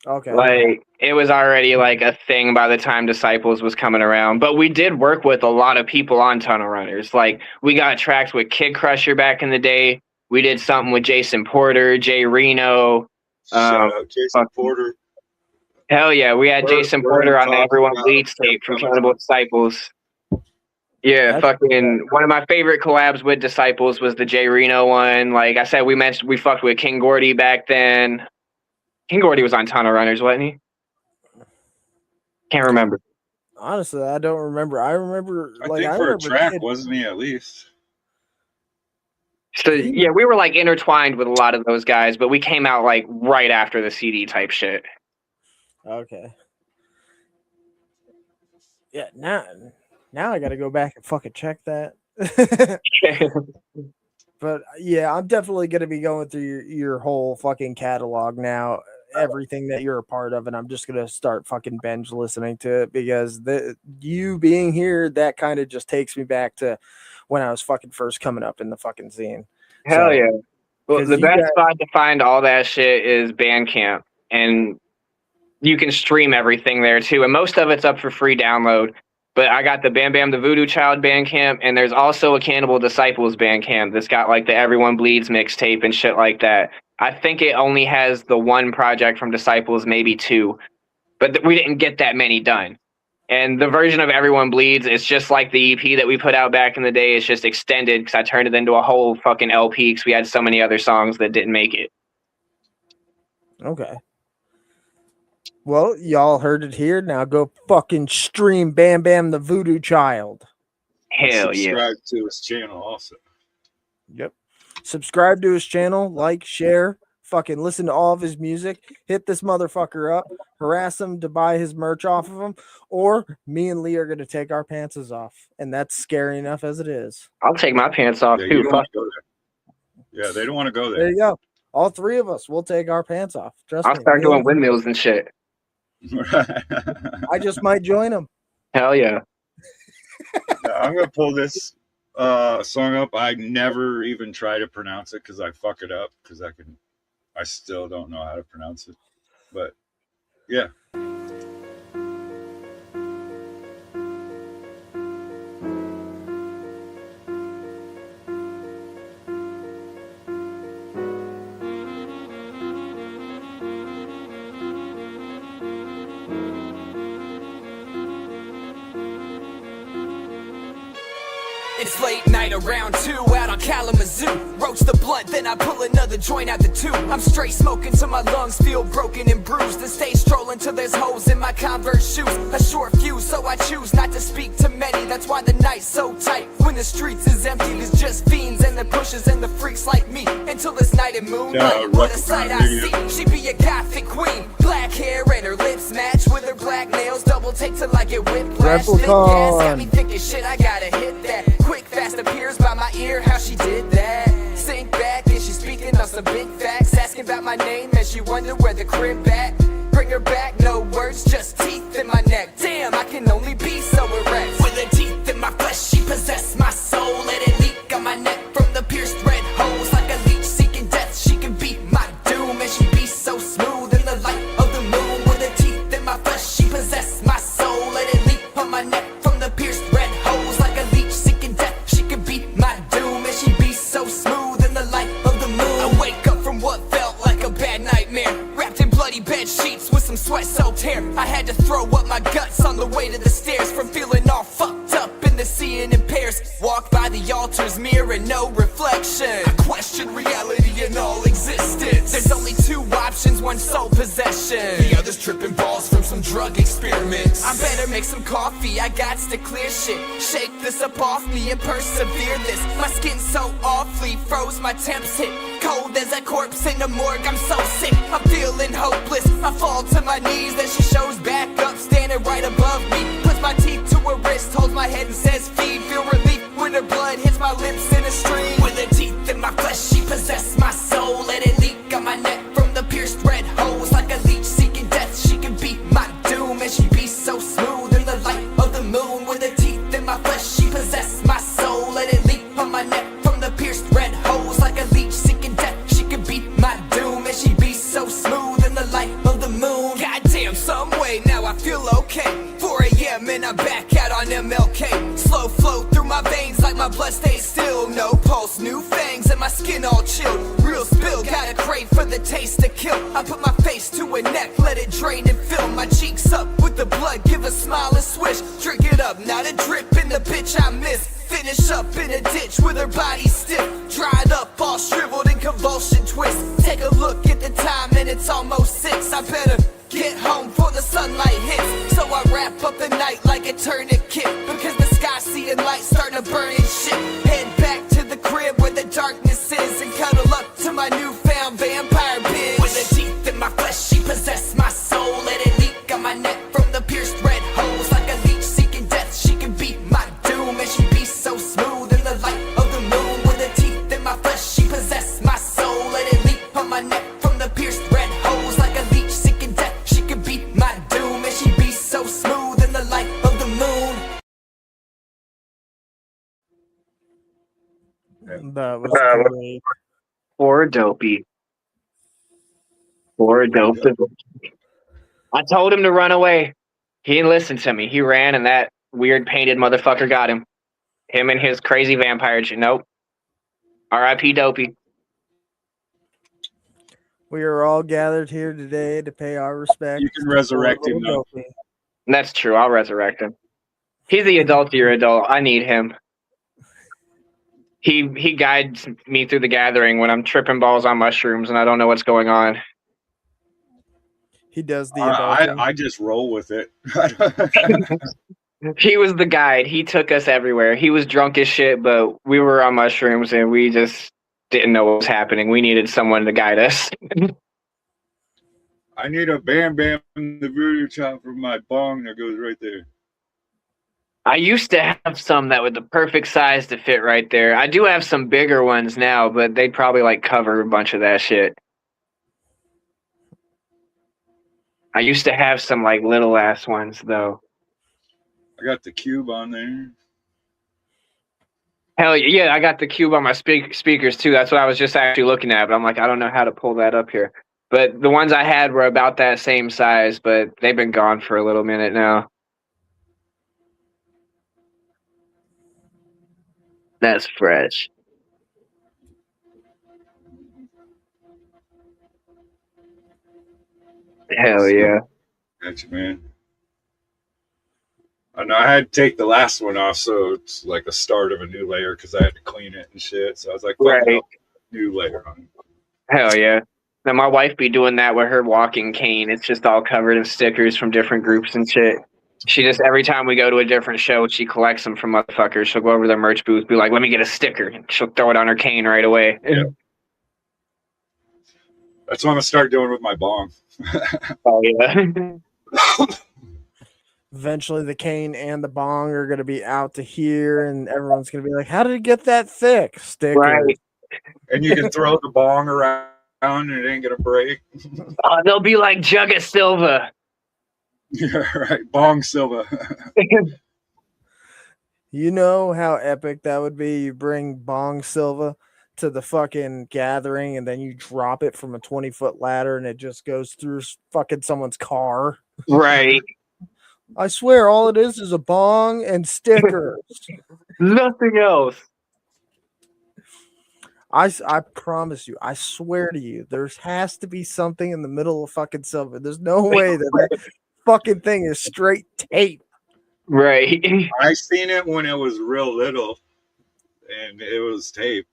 C: Okay.
E: Like, it was already like a thing by the time Disciples was coming around. But we did work with a lot of people on Tunnel Runners. Like, we got tracked with Kid Crusher back in the day. We did something with Jason Porter, Jay Reno.
D: Shout out Jason Porter.
E: Hell yeah, we had Jason Porter on the Everyone Bleeds tape from Cannibal Disciples. Yeah, fucking one of my favorite collabs with Disciples was the Jay Reno one. Like I said, we fucked with King Gordy back then. King Gordy was on Tunnel Runners, wasn't he? Can't remember.
C: Honestly, I don't remember. I remember
D: I think for a track, wasn't he at least?
E: So yeah, we were like intertwined with a lot of those guys, but we came out like right after the CD type shit.
C: Okay. Yeah, now I got to go back and fucking check that. But yeah, I'm definitely going to be going through your whole fucking catalog now, everything that you're a part of, and I'm just going to start fucking binge listening to it because you being here, that kind of just takes me back to when I was fucking first coming up in the fucking scene.
E: Hell yeah. Well, the best spot to find all that shit is Bandcamp, and you can stream everything there too, and most of it's up for free download. But I got the Bambam the Voodoo Child Bandcamp, and there's also a Cannibal Disciples Bandcamp that's got like the Everyone Bleeds mixtape and shit like that. I think it only has the one project from Disciples, maybe two, but we didn't get that many done. And the version of Everyone Bleeds is just like the EP that we put out back in the day. It's just extended because I turned it into a whole fucking LP because we had so many other songs that didn't make it.
C: Okay. Well, y'all heard it here. Now go fucking stream Bambam the Voodoo Child.
E: Hell yeah.
D: Subscribe to his channel also.
C: Yep. Subscribe to his channel, like, share, fucking listen to all of his music. Hit this motherfucker up, harass him to buy his merch off of him, or me and Lee are going to take our pants off. And that's scary enough as it is.
E: I'll take my pants off too.
D: Yeah, they don't want to go there.
C: There you go. All three of us will take our pants off. Trust me.
E: I'll start doing windmills and shit.
C: I just might join them.
E: Hell yeah.
D: I'm gonna pull this song up. I never even try to pronounce it because I fuck it up because I still don't know how to pronounce it. But yeah.
B: It's late night around 2 out on Kalamazoo. Roach the blunt, then I pull another joint out the tube. I'm straight smoking till my lungs feel broken and bruised. Then stay strolling till there's holes in my Converse shoes. A short fuse, so I choose not to speak to many. That's why the night's so tight. When the streets is empty, there's just fiends and the pushers and the freaks like me. Until this night at moonlight, what a sight I see. She be a gothic queen. Black hair and her lips match with her black nails. Double take till I get whiplash. Thick gas got me thinking shit, I gotta hit that. Quick, fast appears by my ear, how she did that. Sink back, and she's speaking on some big facts. Asking about my name, and she wonder where the crib at. Bring her back, no words, just teeth in my neck. Damn, I can only be so erect. With her teeth in my flesh, she possessed my soul. Let it leak on my neck from the pierced red holes. Like a leech seeking death, she can beat my doom. And she be so smooth in the light of the moon. With her teeth in my flesh, she possessed my soul. Let it leak on my neck from the pierced red holes. Like a leech seeking death, she can beat my doom. And she be so smooth in the light of the moon. I wake up from what felt like a bad nightmare, wrapped in bloody bed sheets with some sweat-soaked hair. I had to throw up my guts on the way to the stairs from feeling all fucked up in the seeing in pairs. Walk by the altar's mirror, no reflection. I question reality and all existence. There's only two options, one soul possession, the other's tripping balls from some drug experiments. I better make some coffee, I got to clear shit. Shake this up off me and persevere this. My skin so awfully froze, my temps hit cold as a corpse in the morgue. I'm so sick, I'm feeling hopeless. I fall to my knees, then she shows back up, standing right above me. Puts my teeth to her wrist, holds my head and says feed. Feel relief when her blood hits my lips in a stream. With her teeth in my flesh, she possessed my soul. Let it leak on my neck from the pierced red holes. Like a leech seeking death, she can beat my doom. And she be so smooth in the light of the moon. With her teeth in my flesh, she possessed my soul. Let it leak on my neck from the pierced red holes. Like a leech seeking death, she can beat my doom. And she be so smooth in the light of the moon. Goddamn, some way now I feel okay. 4 a.m. and I'm back out on MLK. Slow flow through my veins like my blood stays still. No pulse, new phase. fangs and my skin all chill. Real spill, got a crave for the taste to kill. I put my face to a neck, let it drain and fill. My cheeks up with the blood, give a smile and swish. Drink it up, not a drip in the bitch I miss. Finish up in a ditch with her body stiff. Dried up, all shriveled in convulsion twist. Take a look at the time and it's almost 6. I better get home before the sunlight hits. So I wrap up the night like a tourniquet, because the sky seeing light starting to burn and shit. Head back to the crib where the darkness is, and cuddle up to my newfound vampire bitch. With her teeth in my flesh, she possessed my soul. Let it leak on my neck from the pierced red holes. Like a leech seeking death, she can beat my doom. And she be so smooth in the light of the moon. With her teeth in my flesh, she possessed my soul. Let it leap on my neck from the pierced red holes. Like a leech seeking death, she can beat my doom. And she be so smooth in the light of the moon.
C: That was great.
E: Poor Dopey. Poor Dopey. I told him to run away. He didn't listen to me. He ran, and that weird painted motherfucker got him. Him and his crazy vampire. Nope. R.I.P. Dopey.
C: We are all gathered here today to pay our respects.
D: You can resurrect him, though.
C: Dopey.
E: That's true. I'll resurrect him. He's the adultier adult. I need him. He guides me through the gathering when I'm tripping balls on mushrooms and I don't know what's going on.
C: He does the adulting.
D: I just roll with it.
E: He was the guide. He took us everywhere. He was drunk as shit, but we were on mushrooms and we just didn't know what was happening. We needed someone to guide us.
D: I need a Bambam, the voodoo chop for my bong that goes right there.
E: I used to have some that were the perfect size to fit right there. I do have some bigger ones now, but they'd probably like cover a bunch of that shit. I used to have some like little ass ones though.
D: I got the cube on there.
E: Hell yeah, I got the cube on my speakers too. That's what I was just actually looking at, but I'm like, I don't know how to pull that up here. But the ones I had were about that same size, but they've been gone for a little minute now. That's fresh. Hell yeah.
D: Gotcha, man. I know I had to take the last one off, so it's like the start of a new layer because I had to clean it and shit. So I was like,
E: Right.
D: New layer on it.
E: Hell yeah. Now my wife be doing that with her walking cane. It's just all covered in stickers from different groups and shit. She just, every time we go to a different show, she collects them from motherfuckers. She'll go over to their merch booth, be like, let me get a sticker. And she'll throw it on her cane right away.
D: Yeah. That's what I'm going to start doing with my bong.
E: Oh, yeah.
C: Eventually, the cane and the bong are going to be out to here, and everyone's going to be like, how did it get that thick? Sticker.
E: Right.
D: And you can throw the bong around and it ain't going to break.
E: Oh, they'll be like Jugga Silva.
D: Yeah, right. Bong Silva.
C: You know how epic that would be? You bring Bong Silva to the fucking gathering, and then you drop it from a 20-foot ladder, and it just goes through fucking someone's car.
E: Right.
C: I swear, all it is a bong and stickers.
E: Nothing else.
C: I promise you, I swear to you, there has to be something in the middle of fucking Silva. There's no way that fucking thing is straight tape.
E: Right.
D: I seen it when it was real little, and it was tape.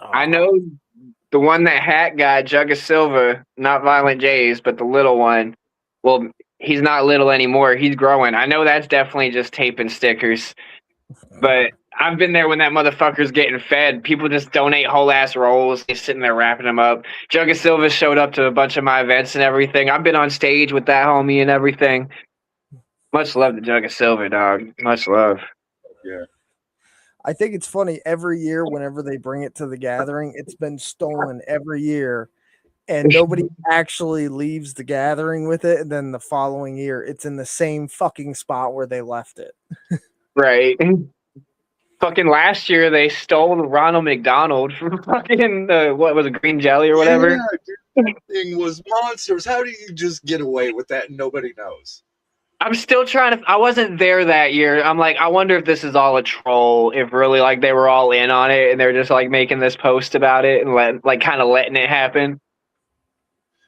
E: I know the one that hat guy, Jugga Silva, not Violent J's, but the little one. Well, he's not little anymore. He's growing. I know that's definitely just tape and stickers. But I've been there when that motherfucker's getting fed. People just donate whole ass rolls. He's sitting there wrapping them up. Jugga Silva showed up to a bunch of my events and everything. I've been on stage with that homie and everything. Much love to Jugga Silva, dog. Much love.
D: Yeah.
C: I think it's funny every year whenever they bring it to the gathering, it's been stolen every year. And nobody actually leaves the gathering with it. And then the following year, it's in the same fucking spot where they left it.
E: Right. Fucking last year, they stole Ronald McDonald from fucking, what was it, Green Jelly or whatever?
D: Yeah, dude, that thing was monsters. How do you just get away with that and nobody knows?
E: I'm still trying to. I wasn't there that year. I'm like, I wonder if this is all a troll. If really like they were all in on it and they're just like making this post about it and like kind of letting it happen.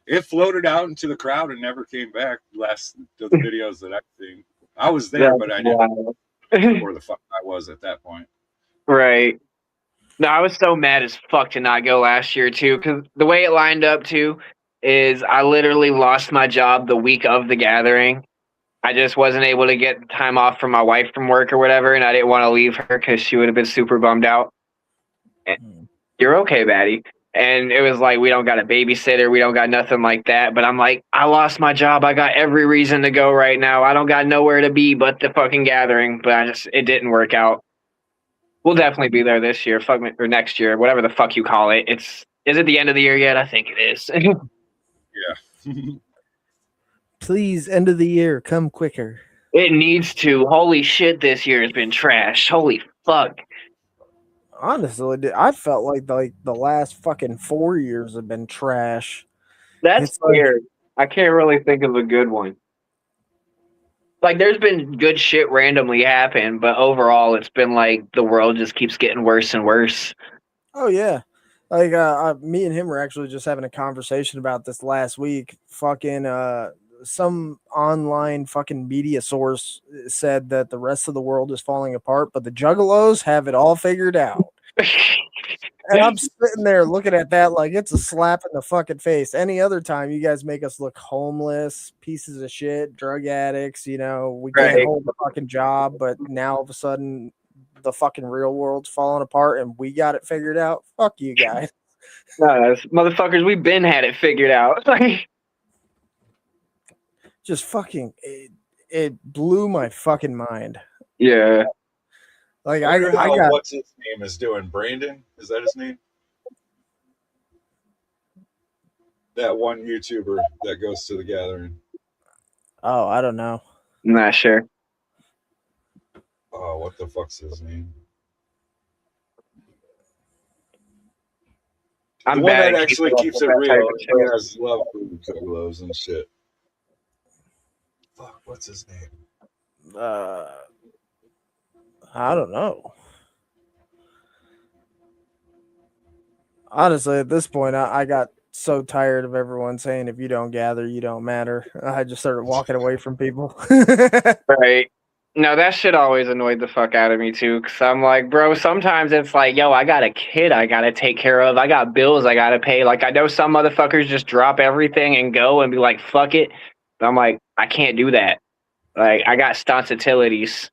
D: It floated out into the crowd and never came back. Last the videos that I've seen, I was there, but I didn't know where the fuck I was at that point.
E: Right. No, I was so mad as fuck to not go last year too, because the way it lined up too is I literally lost my job the week of the gathering. I just wasn't able to get time off from my wife from work or whatever, and I didn't want to leave her because she would have been super bummed out. And, you're okay, Batty. And it was like, we don't got a babysitter, we don't got nothing like that. But I'm like, I lost my job. I got every reason to go right now. I don't got nowhere to be but the fucking gathering. But it didn't work out. We'll definitely be there this year, or next year, whatever the fuck you call it. Is it the end of the year yet? I think it is.
D: Yeah.
C: Please, end of the year, come quicker.
E: It needs to. Holy shit, this year has been trash. Holy fuck.
C: Honestly, I felt like the last fucking 4 years have been trash.
E: That's weird. I can't really think of a good one. Like, there's been good shit randomly happen, but overall, it's been like the world just keeps getting worse and worse.
C: Oh yeah, like me and him were actually just having a conversation about this last week. Fucking some online fucking media source said that the rest of the world is falling apart, but the Juggalos have it all figured out. And I'm sitting there looking at that like it's a slap in the fucking face. Any other time, you guys make us look homeless, pieces of shit, drug addicts. You know, we can't hold a fucking job, but now all of a sudden, the fucking real world's falling apart, and we got it figured out. Fuck you guys.
E: No, motherfuckers, we've been had it figured out.
C: Just fucking, it blew my fucking mind.
E: Yeah.
C: Like I got
D: what's his name is doing. Brandon, is that his name? That one YouTuber that goes to the gathering.
C: Oh, I don't know.
E: I'm not sure.
D: Oh, what the fuck's his name?
E: I'm
D: the one
E: bad
D: that actually keeps it real. He has love for Juggalos and shit. Fuck, what's his name?
C: I don't know. Honestly, at this point, I got so tired of everyone saying if you don't gather, you don't matter. I just started walking away from people.
E: Right. No, that shit always annoyed the fuck out of me too. Cause I'm like, bro, sometimes it's like, yo, I got a kid I gotta take care of. I got bills I gotta pay. Like, I know some motherfuckers just drop everything and go and be like, fuck it. But I'm like, I can't do that. Like, I got stonsitilities.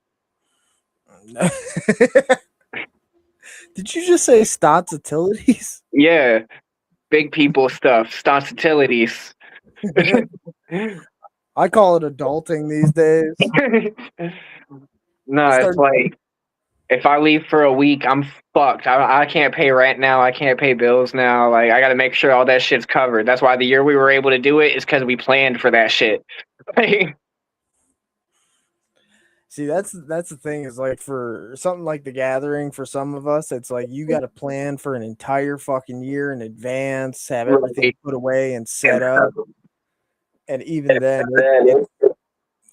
C: Did you just say stonsitilities?
E: Yeah. Big people stuff. Stonsitilities.
C: I call it adulting these days.
E: No, it's like, if I leave for a week, I'm fucked. I can't pay rent now. I can't pay bills now. Like, I got to make sure all that shit's covered. That's why the year we were able to do it is because we planned for that shit.
C: See, that's the thing is like for something like the gathering, for some of us, it's like you got to plan for an entire fucking year in advance, have everything put away and set up. And even then, it's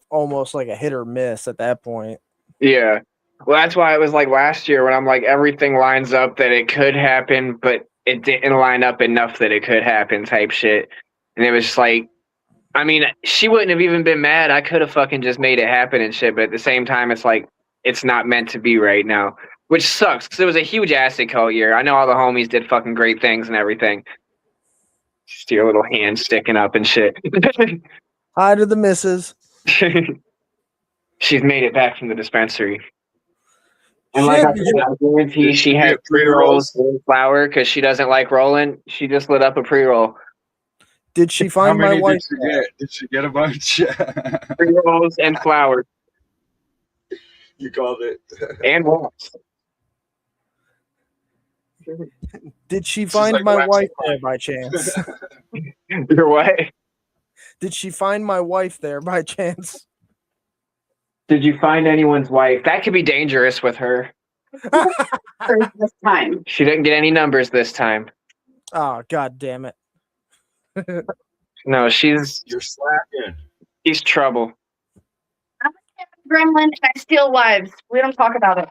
C: almost like a hit or miss at that point.
E: Yeah. Well, that's why it was like last year when I'm like, everything lines up that it could happen, but it didn't line up enough that it could happen type shit. And it was just like, I mean, she wouldn't have even been mad. I could have fucking just made it happen and shit. But at the same time, it's like, it's not meant to be right now, which sucks because it was a huge acid cult year. I know all the homies did fucking great things and everything. Just your little hand sticking up and shit.
C: Hi to the missus.
E: She's made it back from the dispensary. And like I said, I guarantee she had pre-rolls and flour because she doesn't like rolling. She just lit up a pre-roll.
C: Did she find my wife?
D: Did she get a bunch?
E: Pre-rolls and flour.
D: You called it.
E: And wax.
C: Did she find my wife there by chance?
E: Your what?
C: Did she find my wife there by chance?
E: Did you find anyone's wife? That could be dangerous with her.
F: This time.
E: She didn't get any numbers this time.
C: Oh, god damn it.
E: No,
D: You're slacking.
E: she's trouble.
F: gremlin and I steal wives. We don't talk about it.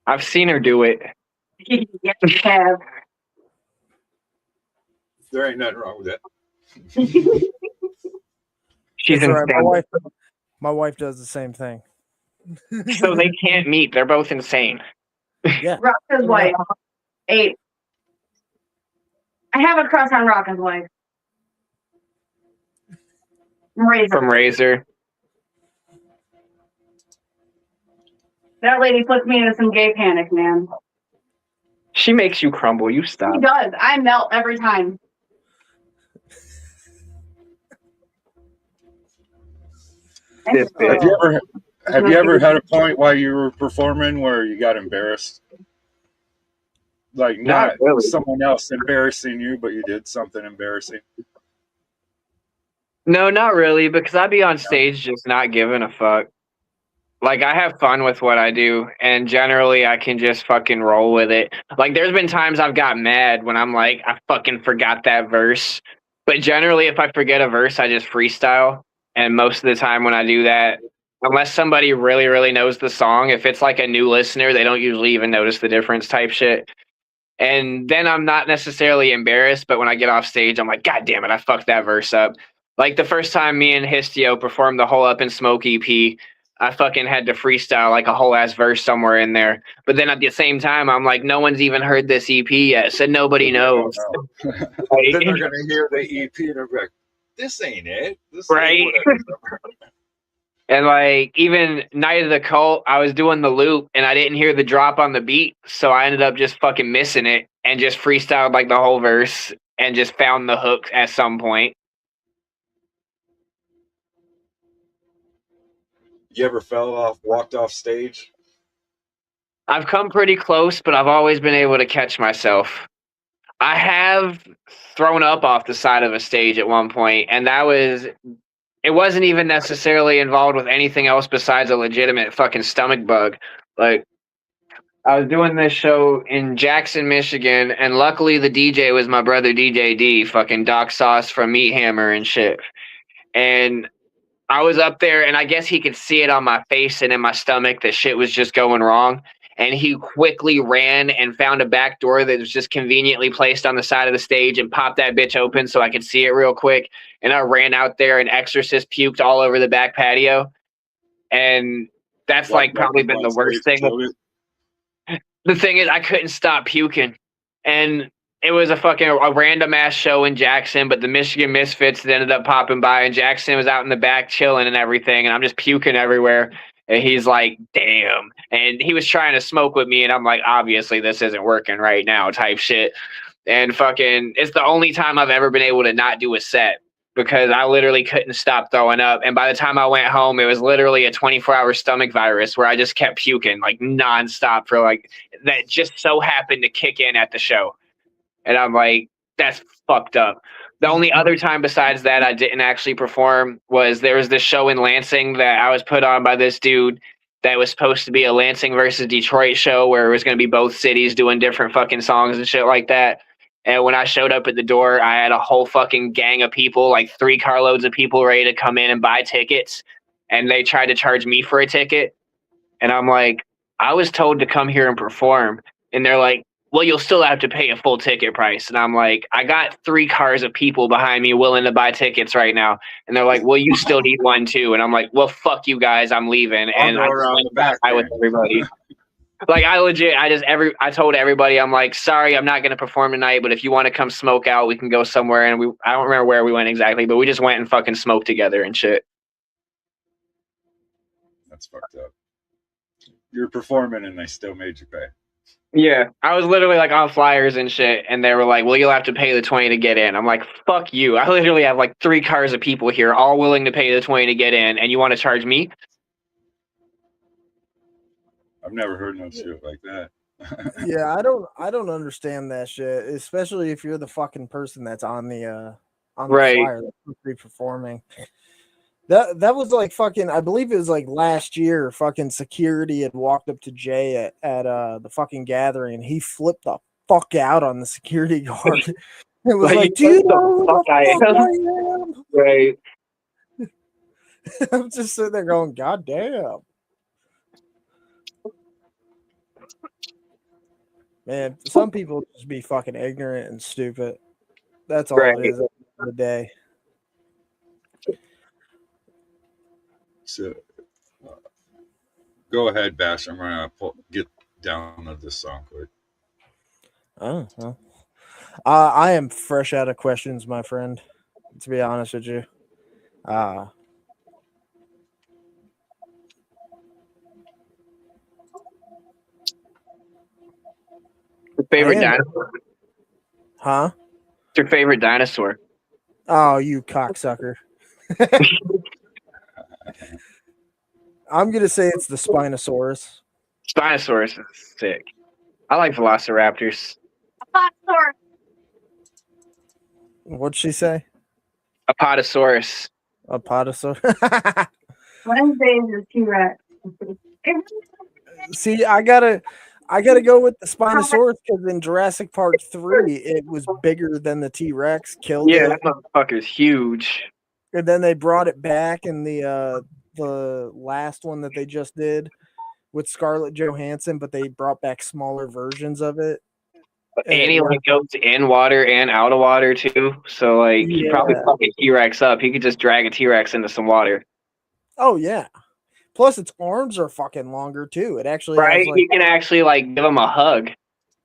E: I've seen her do it.
F: Yes, we have.
D: There ain't nothing wrong with that.
E: She's
C: That's right.
E: insane.
C: My wife does the same thing.
E: So they can't meet. They're both insane.
C: Yeah.
F: Rocca's wife. 8. I have a crush on Rocca's wife. Razor.
E: From Razor.
F: That lady puts me into some gay panic, man.
E: She makes you crumble. You stop.
F: She does. I melt every time.
E: This bitch.
D: Have you ever had a point while you were performing where you got embarrassed? Like not
E: really.
D: Someone else embarrassing you, but you did something embarrassing.
E: No, not really, because I be on stage just not giving a fuck. Like, I have fun with what I do, and generally I can just fucking roll with it. Like, there's been times I've got mad when I'm like, I fucking forgot that verse. But generally, if I forget a verse, I just freestyle. And most of the time when I do that, unless somebody really, really knows the song, if it's like a new listener, they don't usually even notice the difference type shit. And then I'm not necessarily embarrassed, but when I get off stage, I'm like, God damn it, I fucked that verse up. Like the first time me and Histio performed the whole Up in Smoke EP, I fucking had to freestyle like a whole ass verse somewhere in there. But then at the same time, I'm like, no one's even heard this EP yet, so nobody knows.
D: Then they're gonna hear the EP and they're like, "This ain't it." This ain't
E: Right.
D: what I remember.
E: And like even Night of the Cult, I was doing the loop and I didn't hear the drop on the beat, so I ended up just fucking missing it and just freestyled like the whole verse and just found the hook at some point.
D: You ever walked off stage?
E: I've come pretty close, but I've always been able to catch myself. I have thrown up off the side of a stage at one point, and it wasn't even necessarily involved with anything else besides a legitimate fucking stomach bug. Like, I was doing this show in Jackson, Michigan, and luckily the DJ was my brother DJ D, fucking Doc Sauce from Meat Hammer and shit. And I was up there, and I guess he could see it on my face and in my stomach that shit was just going wrong. And he quickly ran and found a back door that was just conveniently placed on the side of the stage and popped that bitch open so I could see it real quick. And I ran out there and Exorcist puked all over the back patio. And that's like probably been the worst thing. The thing is, I couldn't stop puking. And it was a random ass show in Jackson, but the Michigan Misfits ended up popping by, and Jackson was out in the back chilling and everything, and I'm just puking everywhere. And he's like, damn. And he was trying to smoke with me, and I'm like, obviously this isn't working right now type shit. And fucking, it's the only time I've ever been able to not do a set because I literally couldn't stop throwing up. And by the time I went home, it was literally a 24-hour stomach virus where I just kept puking like nonstop for like, that just so happened to kick in at the show. And I'm like, that's fucked up. The only other time besides that I didn't actually perform was there was this show in Lansing that I was put on by this dude that was supposed to be a Lansing versus Detroit show where it was going to be both cities doing different fucking songs and shit like that. And when I showed up at the door, I had a whole fucking gang of people, like 3 carloads of people ready to come in and buy tickets. And they tried to charge me for a ticket. And I'm like, I was told to come here and perform. And they're like, well, you'll still have to pay a full ticket price. And I'm like, I got 3 cars of people behind me willing to buy tickets right now. And they're like, well, you still need one too. And I'm like, well, fuck you guys, I'm leaving. And I
D: around the back
E: with everybody. Like I told everybody, I'm like, sorry, I'm not going to perform tonight, but if you want to come smoke out, we can go somewhere. And I don't remember where we went exactly, but we just went and fucking smoked together and shit.
D: That's fucked up. You're performing and they still made you pay.
E: Yeah, I was literally like on flyers and shit, and they were like, well, you'll have to pay the 20 to get in. I'm like, fuck you. I literally have like 3 cars of people here, all willing to pay the 20 to get in, and you want to charge me?
D: I've never heard no shit like that.
C: Yeah, I don't understand that shit, especially if you're the fucking person that's on the
E: Right.
C: flyer that's supposed to be performing. That was like fucking, I believe it was like last year, fucking security had walked up to Jay at the fucking gathering, and he flipped the fuck out on the security guard. It was like, do you know who the fuck I am?
E: Right.
C: I'm just sitting there going, God damn. Man, some people just be fucking ignorant and stupid. That's all
E: Right.
C: it is at the end of the day.
D: So, go ahead, Bash. I'm gonna get down to this song quick.
C: Oh, well. I am fresh out of questions, my friend. To be honest with you.
E: Your favorite
C: I am-
E: dinosaur?
C: Huh?
E: What's your favorite dinosaur?
C: Oh, you cocksucker. I'm gonna say it's the Spinosaurus.
E: Spinosaurus is sick. I like velociraptors.
F: Apatosaurus.
C: What'd she say?
E: Apatosaurus.
C: Apatosaurus.
F: Wednesdays is T-Rex.
C: See, I gotta go with the Spinosaurus because in Jurassic Park 3, it was bigger than the T-Rex, killed
E: Yeah,
C: it,
E: that motherfucker's huge.
C: and then they brought it back in the last one that they just did with Scarlett Johansson, but they brought back smaller versions of it.
E: And he like goes in water and out of water too. So like he probably
C: Yeah.
E: fuck a T-Rex up. He could just drag a T-Rex into some water.
C: Oh yeah. Plus, its arms are fucking longer too. It actually
E: Right?
C: has like,
E: He can actually like give him a hug.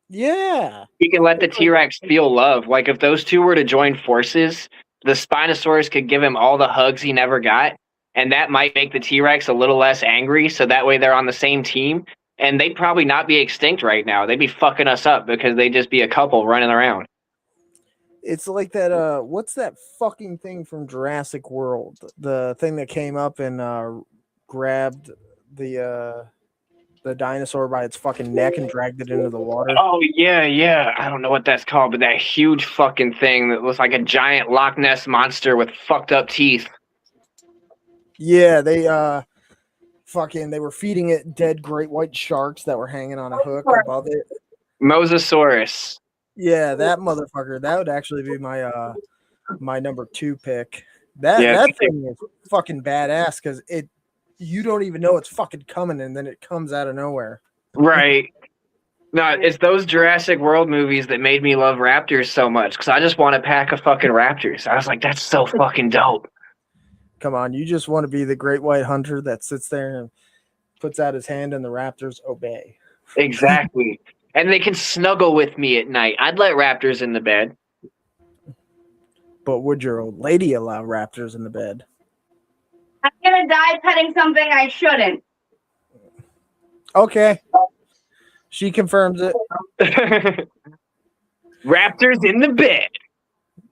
C: yeah.
E: He can let the T-Rex feel love. Like if those two were to join forces, the Spinosaurus could give him all the hugs he never got, and that might make the T-Rex a little less angry. So that way they're on the same team, and they'd probably not be extinct right now. They'd be fucking us up because they'd just be a couple running around.
C: It's like that. What's that fucking thing from Jurassic World? The thing that came up and grabbed the dinosaur by its fucking neck and dragged it into the water.
E: Oh yeah. I don't know what that's called, but that huge fucking thing that looks like a giant Loch Ness monster with fucked up teeth.
C: Yeah, they they were feeding it dead great white sharks that were hanging on a hook above it.
E: Mosasaurus.
C: Yeah, that motherfucker. That would actually be my my number 2 pick. That thing is fucking badass because you don't even know it's fucking coming, and then it comes out of nowhere.
E: Right. No, it's those Jurassic World movies that made me love raptors so much because I just want to pack a fucking raptors. I was like, that's so fucking dope.
C: Come on, you just want to be the great white hunter that sits there and puts out his hand and the raptors obey.
E: Exactly. And they can snuggle with me at night. I'd let raptors in the bed.
C: But would your old lady allow raptors in the bed?
F: I'm gonna die petting something I shouldn't.
C: Okay. She confirms it.
E: Raptors in the bed.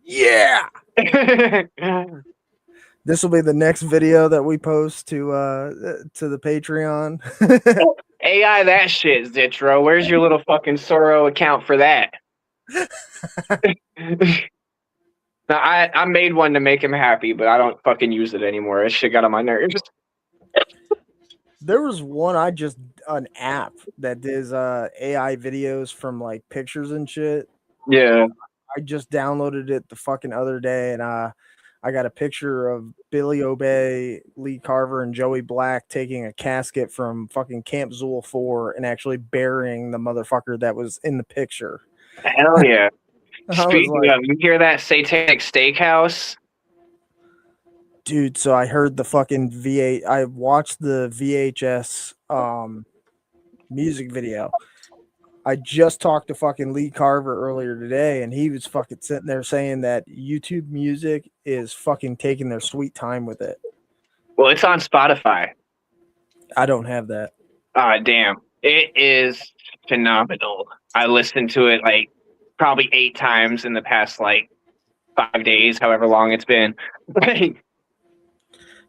C: Yeah. This will be the next video that we post to the Patreon.
E: AI that shit, Zitro. Where's your little fucking Soro account for that? Now, I made one to make him happy, but I don't fucking use it anymore. That shit got on my nerves.
C: There was an app that does AI videos from like pictures and shit.
E: Yeah.
C: I just downloaded it the fucking other day, and I got a picture of Billy Obey, Lee Carver, and Joey Black taking a casket from fucking Camp Zool 4 and actually burying the motherfucker that was in the picture.
E: Hell yeah. Speaking
C: like,
E: of, you hear that Satanic Steakhouse?
C: Dude, so I heard the fucking I watched the VHS music video. I just talked to fucking Lee Carver earlier today, and he was fucking sitting there saying that YouTube Music is fucking taking their sweet time with it.
E: Well, it's on Spotify.
C: I don't have that.
E: Damn. It is phenomenal. I listened to it like probably 8 times in the past like 5 days, however long it's been.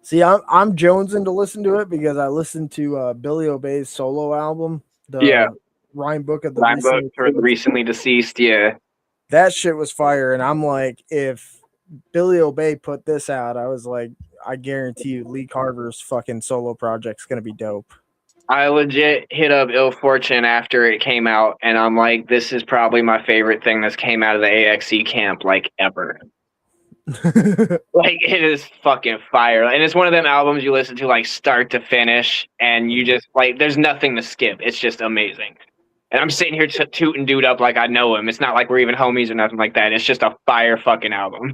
C: See, I'm jonesing to listen to it because I listened to Billy Obey's solo album, the Rhyme Book of the
E: recently deceased. Yeah,
C: that shit was fire, and I'm like, if Billy Obey put this out, I was like, I guarantee you, Lee Carver's fucking solo project's gonna be dope.
E: I legit hit up Ill Fortune after it came out, and I'm like, this is probably my favorite thing that's came out of the AXE camp like ever. Like, it is fucking fire. And it's one of them albums you listen to, like, start to finish, and you just, like, there's nothing to skip. It's just amazing. And I'm sitting here tooting dude up like I know him. It's not like we're even homies or nothing like that. It's just a fire fucking album.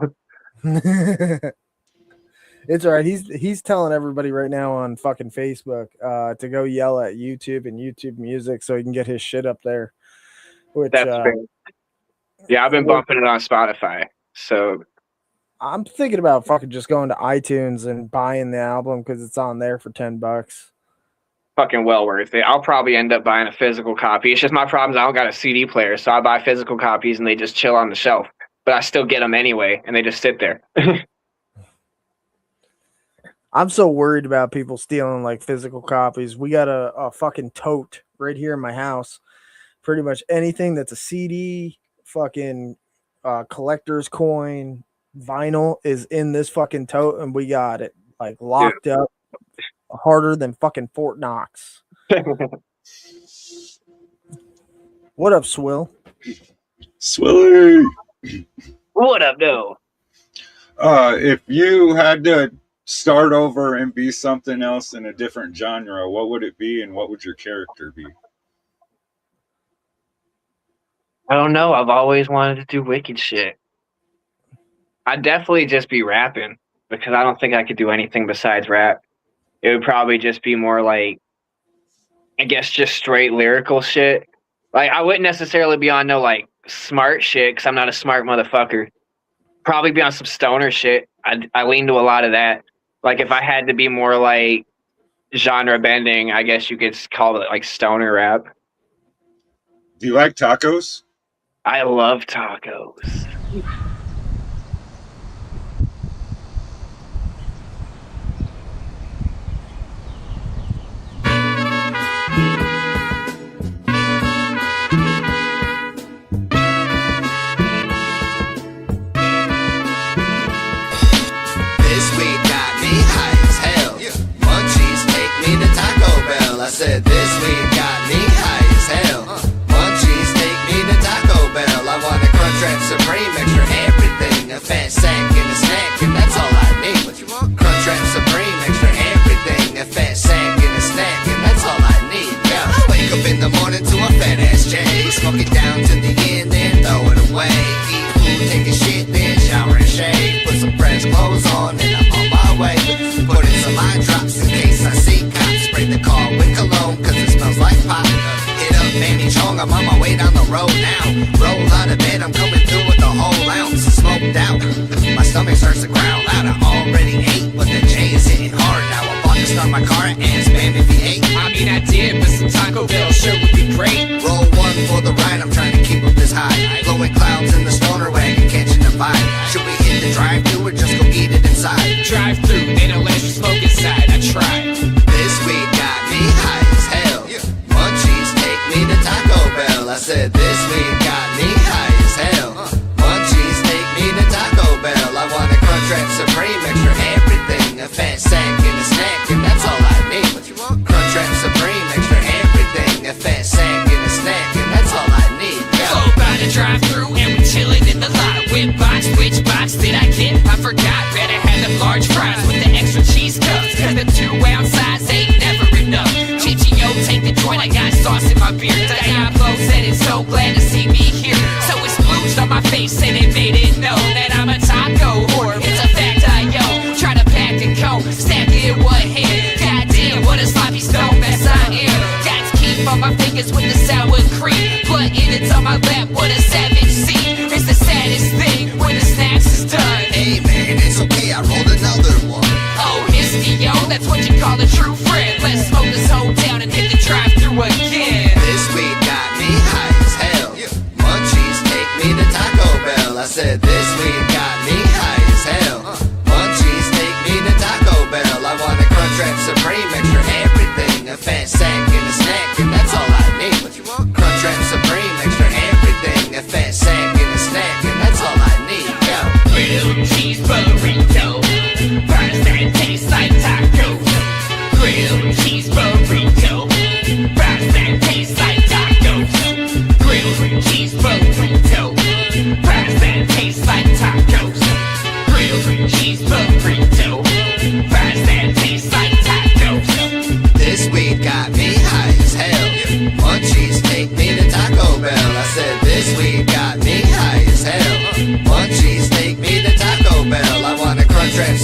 C: It's all right. He's telling everybody right now on fucking Facebook to go yell at YouTube and YouTube Music so he can get his shit up there. Which
E: That's fair. Yeah, I've been bumping it on Spotify. So
C: I'm thinking about fucking just going to iTunes and buying the album because it's on there for $10.
E: Fucking well worth it. I'll probably end up buying a physical copy. It's just my problem is I don't got a CD player, so I buy physical copies and they just chill on the shelf. But I still get them anyway, and they just sit there.
C: I'm so worried about people stealing like physical copies. We got a fucking tote right here in my house. Pretty much anything that's a CD, fucking collector's coin, vinyl is in this fucking tote, and we got it like locked up harder than fucking Fort Knox. What up, Swill?
D: Swilly.
E: What up, though?
D: If you had to start over and be something else in a different genre, what would it be, and what would your character be?
E: I don't know. I've always wanted to do wicked shit. I'd definitely just be rapping because I don't think I could do anything besides rap. It would probably just be more like, I guess, just straight lyrical shit. Like, I wouldn't necessarily be on no, like, smart shit because I'm not a smart motherfucker. Probably be on some stoner shit. I lean to a lot of that. Like, if I had to be more, like, genre bending, I guess you could call it, like, stoner rap.
D: Do you like tacos?
E: I love tacos.
B: I said this week got me high as hell. Munchies take me to Taco Bell. I want a Crunchwrap Supreme, extra everything, a fat sack and a snack, and that's all I need. What you want? Crunchwrap Supreme, extra everything, a fat sack and a snack, and that's all I need. Yeah, I wake up in the morning to a fat ass J, smoke it down to the end, then throw it away. Eat food, take a shit, then shower and shave. Put some fresh clothes on, and I'm on my way. Put in some eye drops in case I see cops. Spray the car with cologne, cause it smells like pop. Hit up Manny Chong, I'm on my way down the road now. Roll out of bed, I'm coming through with a whole ounce smoked out. My stomach starts to growl out. I already ate, but the J is hitting hard. Now I'm about to start my car and ask Bam if he ate.
G: I mean, I did, but some Taco Bell sure would be great.
B: Roll one for the ride, I'm trying to keep up this high. Blowing clouds in the stoner wagon, catching the vibe. Should we hit the drive-thru or just go eat it inside?
G: Drive through, they don't let you smoke inside. I tried.
B: This week got me high as hell. Munchies take me to Taco Bell. I said this week got me high as hell. Munchies take me to Taco Bell. I want a Crunchwrap Supreme, extra everything, a fat sack and a snack, and that's all I need. What you want? Crunchwrap Supreme, extra everything, a fat sack and a snack, and that's all I need. Yeah.
G: So by the drive through and we chillin' in the lot. Whip box, which box did I get? I forgot. Better have the large fries with the extra cheese cups, cause the 2-ounce size ain't never enough. Chichio, take the joint, I got sauce in my beer. Diablo said it's so glad to see me here. So it's splooged on my face and it made it known that I'm a taco whore. It's a fact I yo. Try to pack and comb, stack it in one hand. Goddamn, what a sloppy stone mess I am. Got to keep on my fingers with the sour cream. Blood in it's on my lap, what a savage scene. It's the saddest thing when the snacks is done.
B: Hey man, it's okay, I rolled another one.
G: Oh, histio, that's what you call a true friend. Let's smoke this whole town and hit the drive-thru again.
B: This week got me high as hell. Munchies take me to Taco Bell. I said this week got me high as hell. Munchies take me to Taco Bell. I want a Crunchwrap Supreme, extra everything, a fat sack and a snack, and that's all I need. What you want? Crunchwrap Supreme, extra everything, a fat sack and a snack, and that's all I need. Yo.
G: Grilled cheese burrito, fries that taste like tacos. Grilled cheese burrito, fries that taste like tacos. Grilled cheese burrito, fries that taste like tacos.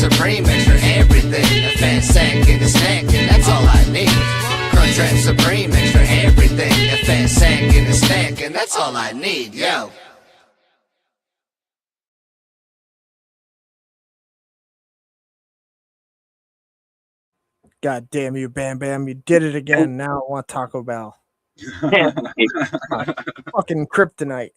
B: Supreme, extra everything. A fat sack and a snack, and that's all I need. Crunchwrap Supreme, extra everything. A fat sack and a snack, and that's all I need. Yo.
C: God damn you, Bam Bam. You did it again. Now I want Taco Bell. Fucking kryptonite.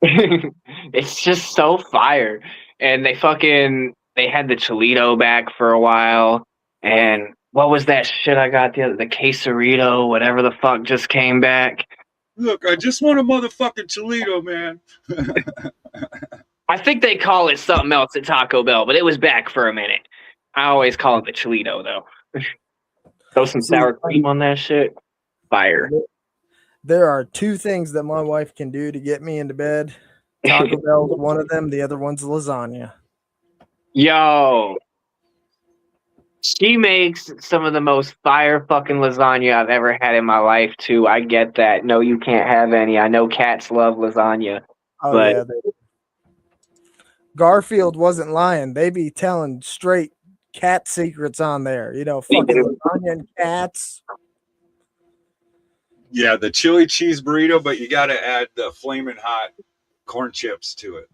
E: It's just so fire. And they had the Cholito back for a while. And what was that shit I got the quesarito, whatever the fuck just came back.
D: Look, I just want a motherfucking Cholito, man.
E: I think they call it something else at Taco Bell, but it was back for a minute. I always call it the Cholito though. Throw some sour cream on that shit. Fire.
C: There are two things that my wife can do to get me into bed. Taco Bell is one of them. The other one's lasagna.
E: Yo. She makes some of the most fire fucking lasagna I've ever had in my life, too. I get that. No, you can't have any. I know cats love lasagna.
C: Oh,
E: but
C: yeah. Garfield wasn't lying. They be telling straight cat secrets on there. You know, fucking lasagna and cats.
D: Yeah, the chili cheese burrito, but you got to add the flaming hot corn chips to it.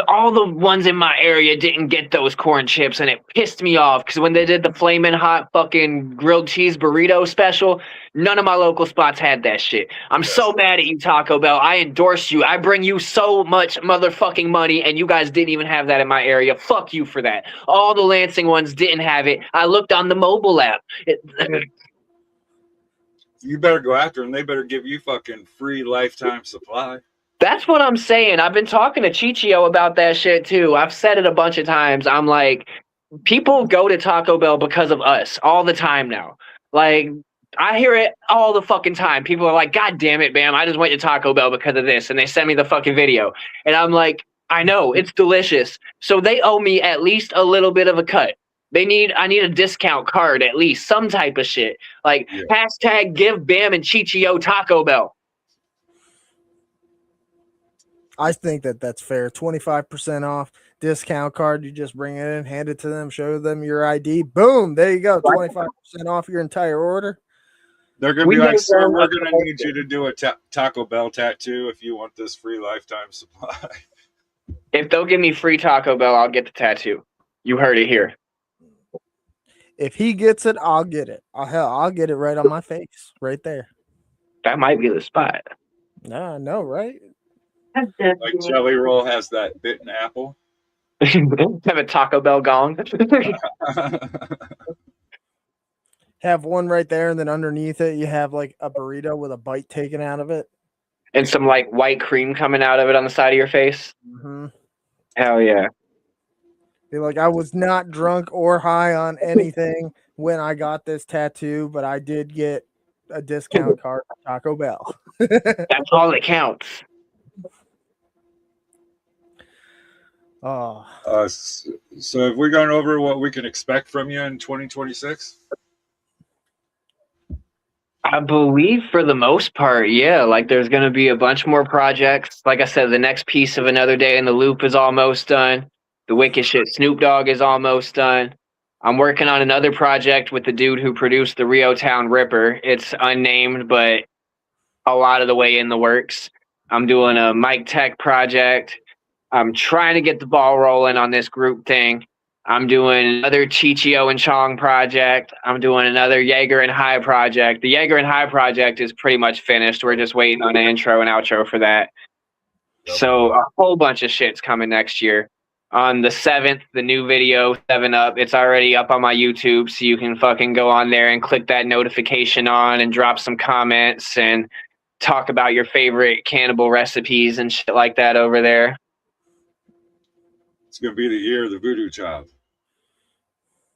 E: All the ones in my area didn't get those corn chips, and it pissed me off because when they did the flaming hot fucking grilled cheese burrito special, none of my local spots had that shit. I'm so mad at you, Taco Bell. I endorse you. I bring you so much motherfucking money, and you guys didn't even have that in my area. Fuck you for that. All the Lansing ones didn't have it. I looked on the mobile app.
D: You better go after them. They better give you fucking free lifetime supply.
E: That's what I'm saying. I've been talking to Chichio about that shit too. I've said it a bunch of times. I'm like, people go to Taco Bell because of us all the time now. Like, I hear it all the fucking time. People are like, God damn it, Bam, I just went to Taco Bell because of this. And they send me the fucking video. And I'm like, I know, it's delicious. So they owe me at least a little bit of a cut. I need a discount card, at least some type of shit. Like, hashtag give Bam and Chichio Taco Bell.
C: I think that's fair. 25% off discount card. You just bring it in, hand it to them, show them your ID. Boom. There you go. 25% off your entire order.
D: They're going to be like, sir, we're going to need you to do a Taco Bell tattoo if you want this free lifetime supply.
E: If they'll give me free Taco Bell, I'll get the tattoo. You heard it here.
C: If he gets it, I'll get it. I'll get it right on my face, right there.
E: That might be the spot.
C: No, I know, right?
D: Like Jelly Roll has that bitten apple.
E: Have a Taco Bell gong.
C: Have one right there, and then underneath it, you have like a burrito with a bite taken out of it.
E: And some like white cream coming out of it on the side of your face.
C: Mm-hmm.
E: Hell yeah.
C: Be like, I was not drunk or high on anything when I got this tattoo, but I did get a discount card at Taco Bell.
E: That's all that counts.
C: Oh.
D: So have we gone over what we can expect from you in 2026?
E: I believe for the most part, yeah. Like there's going to be a bunch more projects. Like I said, the next piece of Another Day in the Loop is almost done. The Wicked Shit Snoop Dogg is almost done. I'm working on another project with the dude who produced the Rio Town Ripper. It's unnamed, but a lot of the way in the works. I'm doing a Mike Tech project. I'm trying to get the ball rolling on this group thing. I'm doing another Chichio and Chong project. I'm doing another Jaeger and High project. The Jaeger and High project is pretty much finished. We're just waiting on an intro and outro for that. So a whole bunch of shit's coming next year. On the 7th, the new video, 7 Up, it's already up on my YouTube, so you can fucking go on there and click that notification on and drop some comments and talk about your favorite cannibal recipes and shit like that over there.
D: It's going to be the year of the Voodoo Child.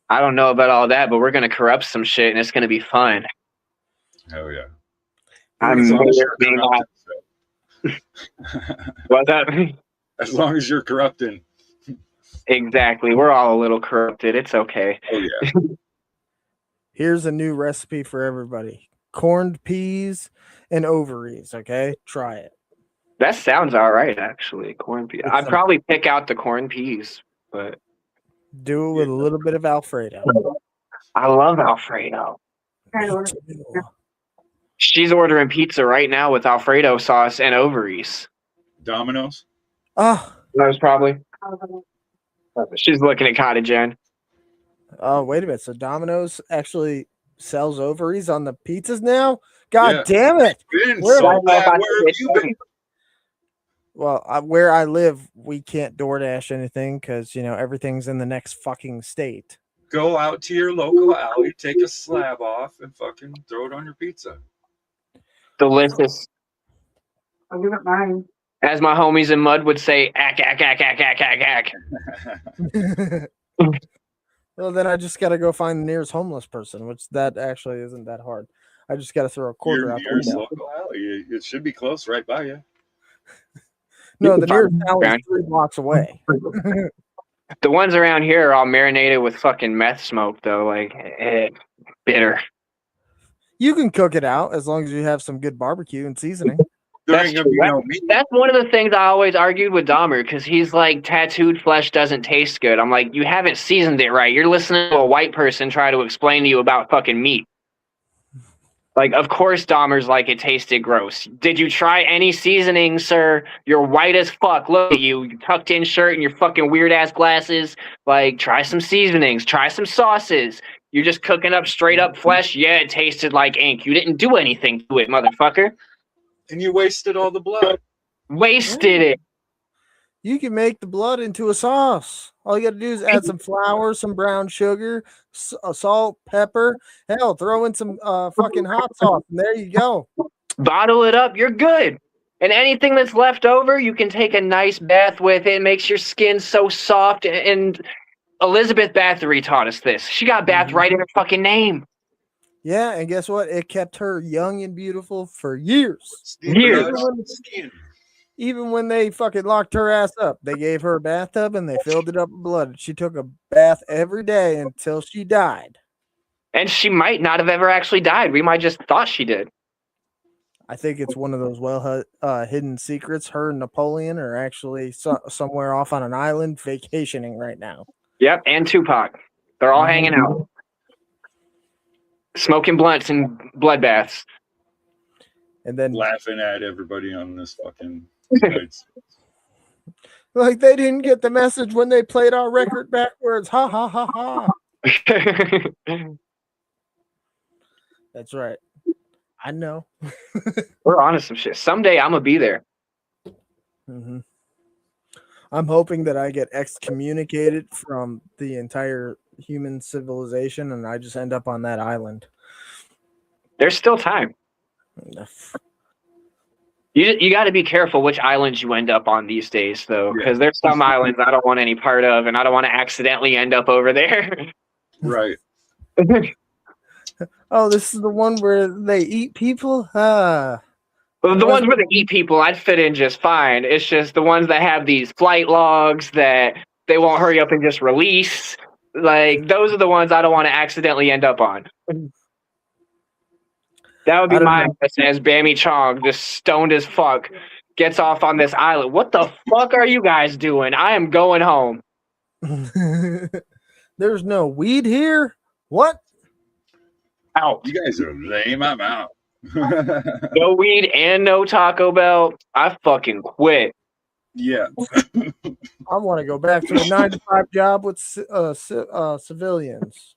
E: I don't know about all that, but we're going to corrupt some shit, and it's going to be fun.
D: Hell yeah.
E: What's that?
D: As long as you're corrupting.
E: Exactly. We're all a little corrupted. It's okay.
D: Oh, yeah.
C: Here's a new recipe for everybody. Corned peas and ovaries, okay? Try it.
E: That sounds all right, actually. Corned peas. I'd probably pick out the corned peas, but
C: Do it with a little bit of Alfredo.
E: I love Alfredo.
F: Trying to order.
E: She's ordering pizza right now with Alfredo sauce and ovaries.
D: Domino's.
C: Oh,
E: That was probably. She's looking at Cottage Inn.
C: oh, wait a minute. So Domino's actually sells ovaries on the pizzas now? God
D: Yeah.
C: damn it.
D: Been
C: Where-
D: so bad. Where have you been?
C: Well, where I live, we can't DoorDash anything because, everything's in the next fucking state.
D: Go out to your local alley, take a slab off, and fucking throw it on your pizza.
E: Delicious.
F: I'll give it mine.
E: As my homies in Mud would say, ack, ack, ack, ack, ack, ack, ack.
C: Well, then I just got to go find the nearest homeless person, which that actually isn't that hard. I just got to throw a quarter
D: Your
C: out the
D: nearest
C: window.
D: local alley. It should be close right by you.
C: No,
E: You
C: the
E: can
C: nearest
E: find
C: alley
E: it.
C: is 3 blocks away.
E: The ones around here are all marinated with fucking meth smoke, though. Like, bitter.
C: You can cook it out as long as you have some good barbecue and seasoning.
D: There
E: That's
D: ain't gonna be
E: true.
D: no meat.
E: That's one of the things I always argued with Dahmer because he's like, tattooed flesh doesn't taste good. I'm like, you haven't seasoned it right. You're listening to a white person try to explain to you about fucking meat. Like, of course, Dahmer's like, it tasted gross. Did you try any seasoning, sir? You're white as fuck. Look at you, you tucked in shirt and your fucking weird ass glasses. Like, try some seasonings, try some sauces. You're just cooking up straight up flesh. Yeah, it tasted like ink. You didn't do anything to it, motherfucker.
D: And you wasted all the blood.
E: Wasted it.
C: You can make the blood into a sauce. All you got to do is add some flour, some brown sugar, salt, pepper. Hell, throw in some fucking hot sauce, and there you go.
E: Bottle it up, you're good. And anything that's left over, you can take a nice bath with it. It makes your skin so soft. And Elizabeth Bathory taught us this. She got bath right in her fucking name.
C: Yeah, and guess what? It kept her young and beautiful for years.
E: Years.
D: Skin.
C: Even when they fucking locked her ass up, they gave her a bathtub and they filled it up with blood. She took a bath every day until she died.
E: And she might not have ever actually died. We might just thought she did.
C: I think it's one of those hidden secrets. Her and Napoleon are actually somewhere off on an island vacationing right now.
E: Yep, and Tupac. They're all hanging out. Smoking blunts and bloodbaths.
C: And then
D: Laughing at everybody on this fucking sites.
C: like they didn't get the message when they played our record backwards. Ha ha ha ha. That's right. I know.
E: We're on to some shit. Someday I'm gonna be there.
C: Mm-hmm. I'm hoping that I get excommunicated from the entire human civilization and I just end up on that island.
E: There's still time. You got to be careful which islands you end up on these days, though, because there's some islands I don't want any part of, and I don't want to accidentally end up over there.
D: Right.
C: Oh, this is the one where they eat people?
E: Well, the ones where they eat people, I'd fit in just fine. It's just the ones that have these flight logs that they won't hurry up and just release. Like, those are the ones I don't want to accidentally end up on. That would be mine as Bammy Chong, just stoned as fuck, gets off on this island. What the fuck are you guys doing? I am going home.
C: There's no weed here? What?
E: Out.
D: You guys are lame. I'm out.
E: No weed and no Taco Bell. I fucking quit.
D: Yeah.
C: I want to go back to a 9-to-5 job with civilians.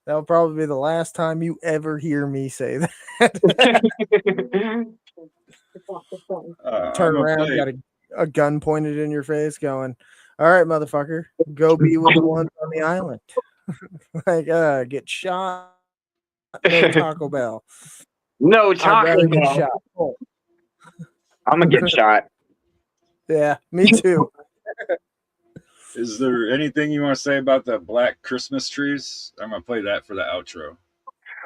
C: That'll probably be the last time you ever hear me say that. Turn around, got a gun pointed in your face, going, "All right, motherfucker, go be with the ones on the island." Like, get shot. No Taco Bell.
E: No
C: I'd
E: Taco
C: rather get
E: Bell.
C: shot. Oh,
E: I'm gonna get shot.
C: yeah, me too.
D: Is there anything you want to say about the black Christmas trees? I'm gonna play that for the outro.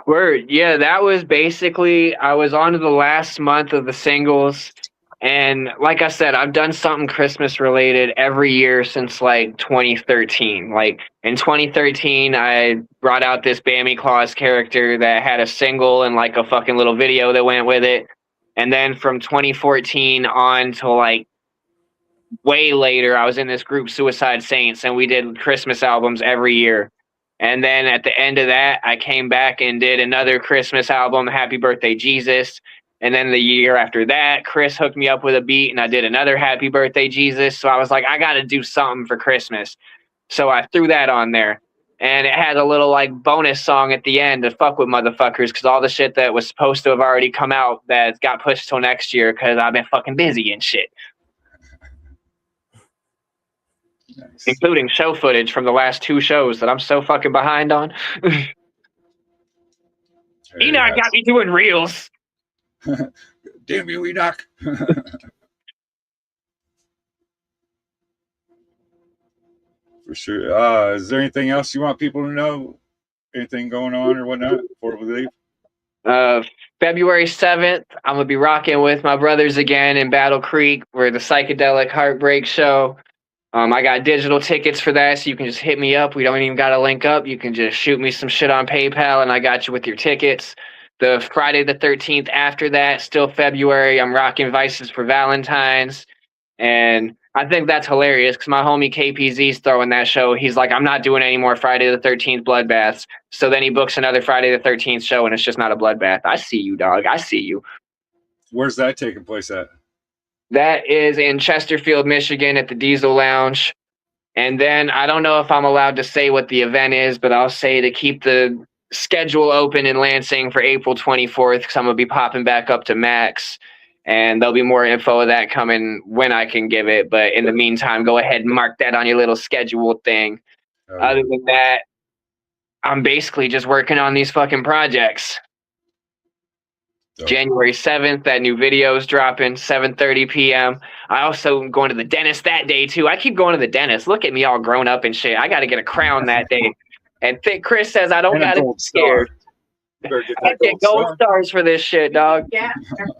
E: Word. Yeah, that was basically, I was on to the last month of the singles. And like I said, I've done something Christmas related every year since like 2013. Like in 2013, I brought out this Bammy Claus character that had a single and like a fucking little video that went with it. And then from 2014 on to like way later, I was in this group, Suicide Saints, and we did Christmas albums every year. And then at the end of that, I came back and did another Christmas album, Happy Birthday, Jesus. And then the year after that, Chris hooked me up with a beat, and I did another Happy Birthday, Jesus. So I was like, I got to do something for Christmas. So I threw that on there. And it had a little like bonus song at the end to fuck with motherfuckers, because all the shit that was supposed to have already come out that got pushed till next year because I've been fucking busy and shit.
D: Nice.
E: Including show footage from the last 2 shows that I'm so fucking behind on. Enoch got me doing reels.
D: Damn you, Enoch. For sure. Is there anything else you want people to know? Anything going on or whatnot before we leave?
E: February 7th, I'm going to be rocking with my brothers again in Battle Creek. We're the Psychedelic Heartbreak Show. I got digital tickets for that, so you can just hit me up. We don't even got to link up. You can just shoot me some shit on PayPal, and I got you with your tickets. The Friday the 13th after that, still February, I'm rocking Vices for Valentine's. And I think that's hilarious because my homie KPZ's throwing that show. He's like, I'm not doing any more Friday the 13th bloodbaths. So then he books another Friday the 13th show, and it's just not a bloodbath. I see you, dog. I see you.
D: Where's that taking place at?
E: That is in Chesterfield, Michigan at the Diesel Lounge. And then I don't know if I'm allowed to say what the event is, but I'll say to keep the schedule open in Lansing for April 24th, because I'm going to be popping back up to Max. And there'll be more info of that coming when I can give it. But in the meantime, go ahead and mark that on your little schedule thing. Other than that, I'm basically just working on these fucking projects. January 7th, that new video is dropping, 7:30 p.m. I also am going to the dentist that day, too. I keep going to the dentist. Look at me all grown up and shit. I got to get a crown that day. And Chris says I don't got to be scared. I get gold stars for this shit, dog.
F: Yeah.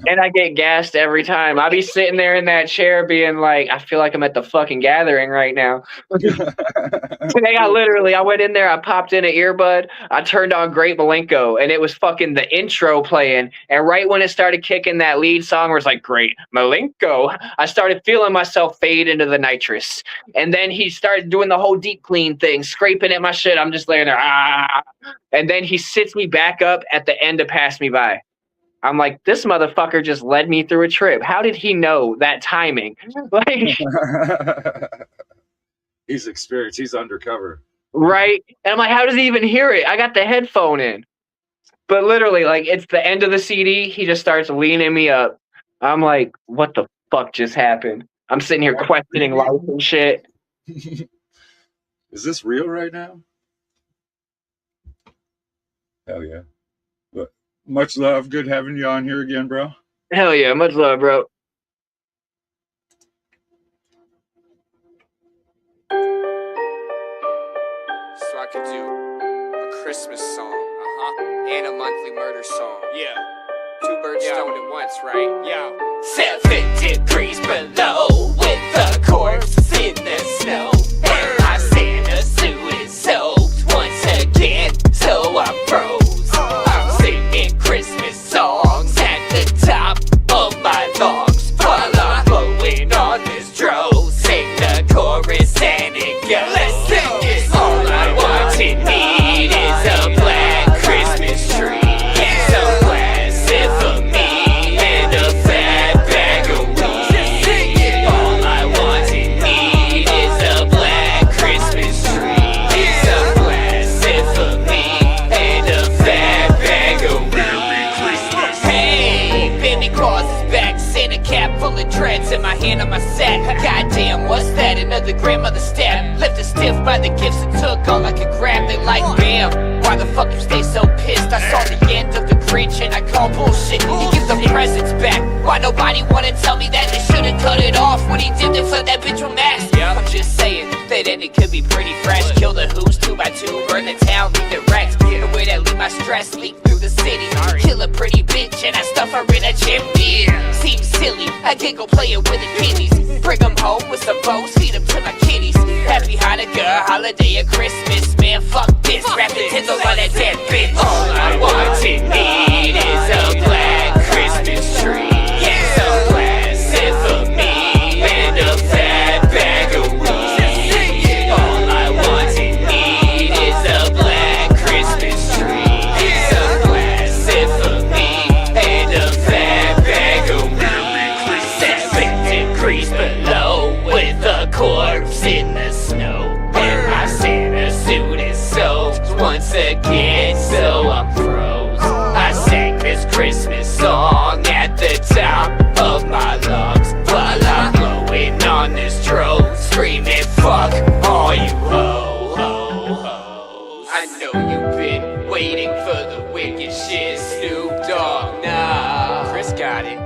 E: And I get gassed every time. I be sitting there in that chair being like, I feel like I'm at the fucking gathering right now. Today I went in there, I popped in an earbud, I turned on Great Malenko, and it was fucking the intro playing. And right when it started kicking that lead song where it's like, Great Malenko, I started feeling myself fade into the nitrous. And then he started doing the whole deep clean thing, scraping at my shit. I'm just laying there, and then he sits me back up at the end to pass me by. I'm like, this motherfucker just led me through a trip. How did he know that timing? Like,
D: he's experienced. He's undercover.
E: Right? And I'm like, how does he even hear it? I got the headphone in. But literally, like, it's the end of the CD. He just starts leaning me up. I'm like, what the fuck just happened? I'm sitting here questioning life and shit.
D: Is this real right now? Hell yeah. But much love. Good having you on here again, bro.
E: Hell yeah. Much love, bro.
A: So I could do a Christmas song, and a monthly murder song. Yeah. 2 birds stoned at once, right? Yeah.
B: 7 degrees below with the corpse in the snow. And my Santa suit is soaked once again, so I froze. I'm singing Christmas songs at the top of my lungs while I'm blowing on this dro. Sing the chorus and it goes. Let's sing it. All I want and need is a black Christmas tree. Some plastic for me and a fat bag of weed. All I want and need is a black Christmas tree. Some plastic for me and a fat bag of weed. Hey, Benny Claus is back. Santa cap full of dreads and my hand on my sack. Goddamn, what's that? Another grandmother stab. Left her stiff by the gifts and took all I could grab. They like, bam, why the fuck you stay so pissed? I saw the end of the Grinch and I call bullshit. He gives the presents back. Why nobody wanna tell me that they should've cut it off when he did it for that bitch with Max? I'm just saying that ending could be pretty fresh. Kill the Who's 2 by 2, burn the town, leave it wrecked. The way that leave my stress leak through the city. Kill a pretty bitch and I stuff her in a chimney. Seems silly, I can go play it with the kiddies. Bring them home with some bows, feed them to my kitties. Happy Hanukkah, holiday or Christmas. Man, fuck this, wrap the tinsel on that dead bitch. All I want and need is a black Christmas tree. Some plastic for me and a fat for the wicked shit, Snoop Dogg, nah. Chris got it.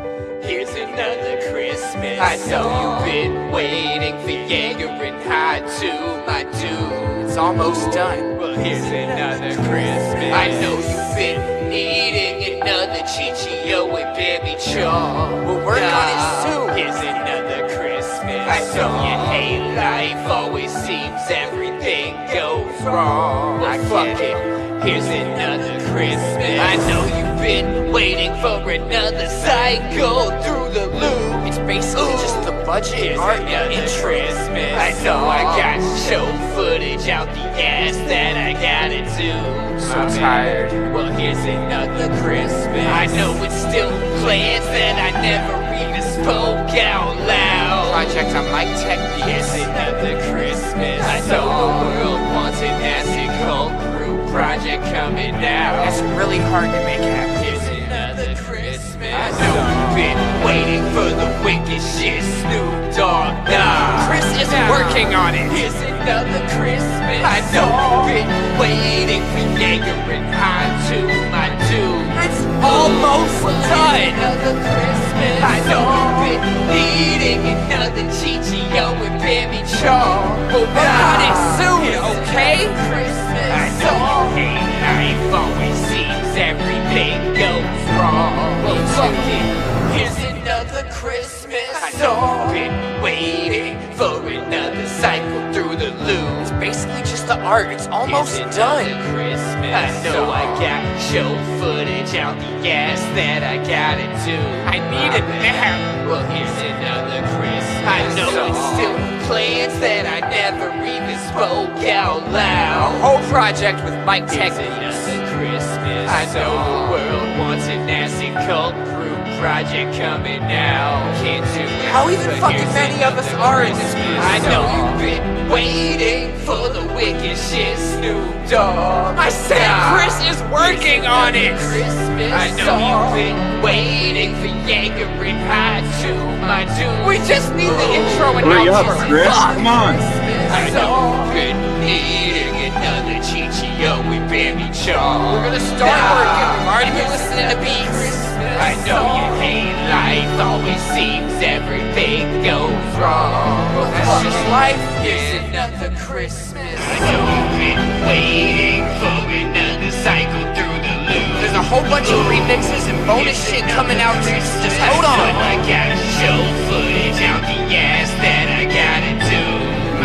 B: Here's another Christmas. I know you've been waiting for Jaeger and High too, my dude. It's almost done. Well, here's another Christmas. I know you've been needing another Chichio and Baby Chaw. We'll work on it soon. Here's another Christmas. I know you hate life, always seems everything goes wrong. Well, fuck it. Here's another Christmas. I know you've been waiting for another cycle through the loop. It's basically just the budget art in Christmas. I know I got show footage out the ass that I gotta do. So tired. Well, here's another Christmas. I know it's still plans that I never even spoke out loud. Project on Mike Tech. Here's another Christmas. I know the world wants an acid cult group project coming out. That's really hard to make happen. Here's another Christmas. I know you've been waiting for the wicked shit, Snoop Dogg. Nah, Chris is working on it. Here's another Christmas. I know you've been waiting for Jaeger and High too, my dude. It's almost done. Another Christmas. I know you've been needing another Chichio and Baby Chaw. But we're on it soon, okay? Christmas. I know you hate life, always seems everything goes wrong. Well, fuck it, here's another Christmas. I know you've been waiting for another cycle through the loop. It's basically just the art, it's almost done. Christmas. I know I got show footage out the ass that I gotta do. I need it now. Well, here's another Christmas. I know it's still plans that I never even spoke out loud. A whole project with Mike Tech. Christmas. I know the world wants a nasty cult group project coming out. Can't do it. How even fucking many of us are in this group? I know you've been waiting for the wicked shit, Snoop Dogg. I said Chris is working on it. Christmas. I know you've been waiting for Jaeger and High too, my dude. We just need the intro and
D: Hurry up,
B: outro.
D: Chris. Come on.
B: I know you've been needing another Chichio with Baby Chaw. We're gonna start working. We've already been listening to beats. I know you hate life, always seems everything goes wrong. Well, that's just life. Here's another Christmas. I know you've been waiting for another cycle through the loop. There's a whole bunch of remixes and bonus shit coming out. Just hold on. I gotta show footage out the ass that I gotta do.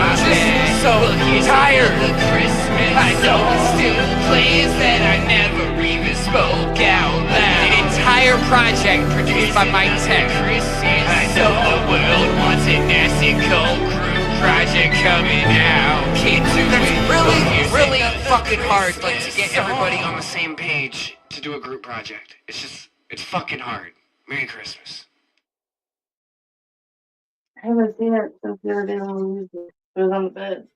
B: I'm just so tired. Christmas. I know it's still plans that I never even spoke out loud. An entire project produced by Mike Tech. I know the world wants a nasty cold crew project coming out. Can't do it. Really fucking hard, like, to get everybody on the same page to do a group project. It's fucking hard. Merry Christmas.
F: I haven't seen it since the other day when we used it. It was on the bed.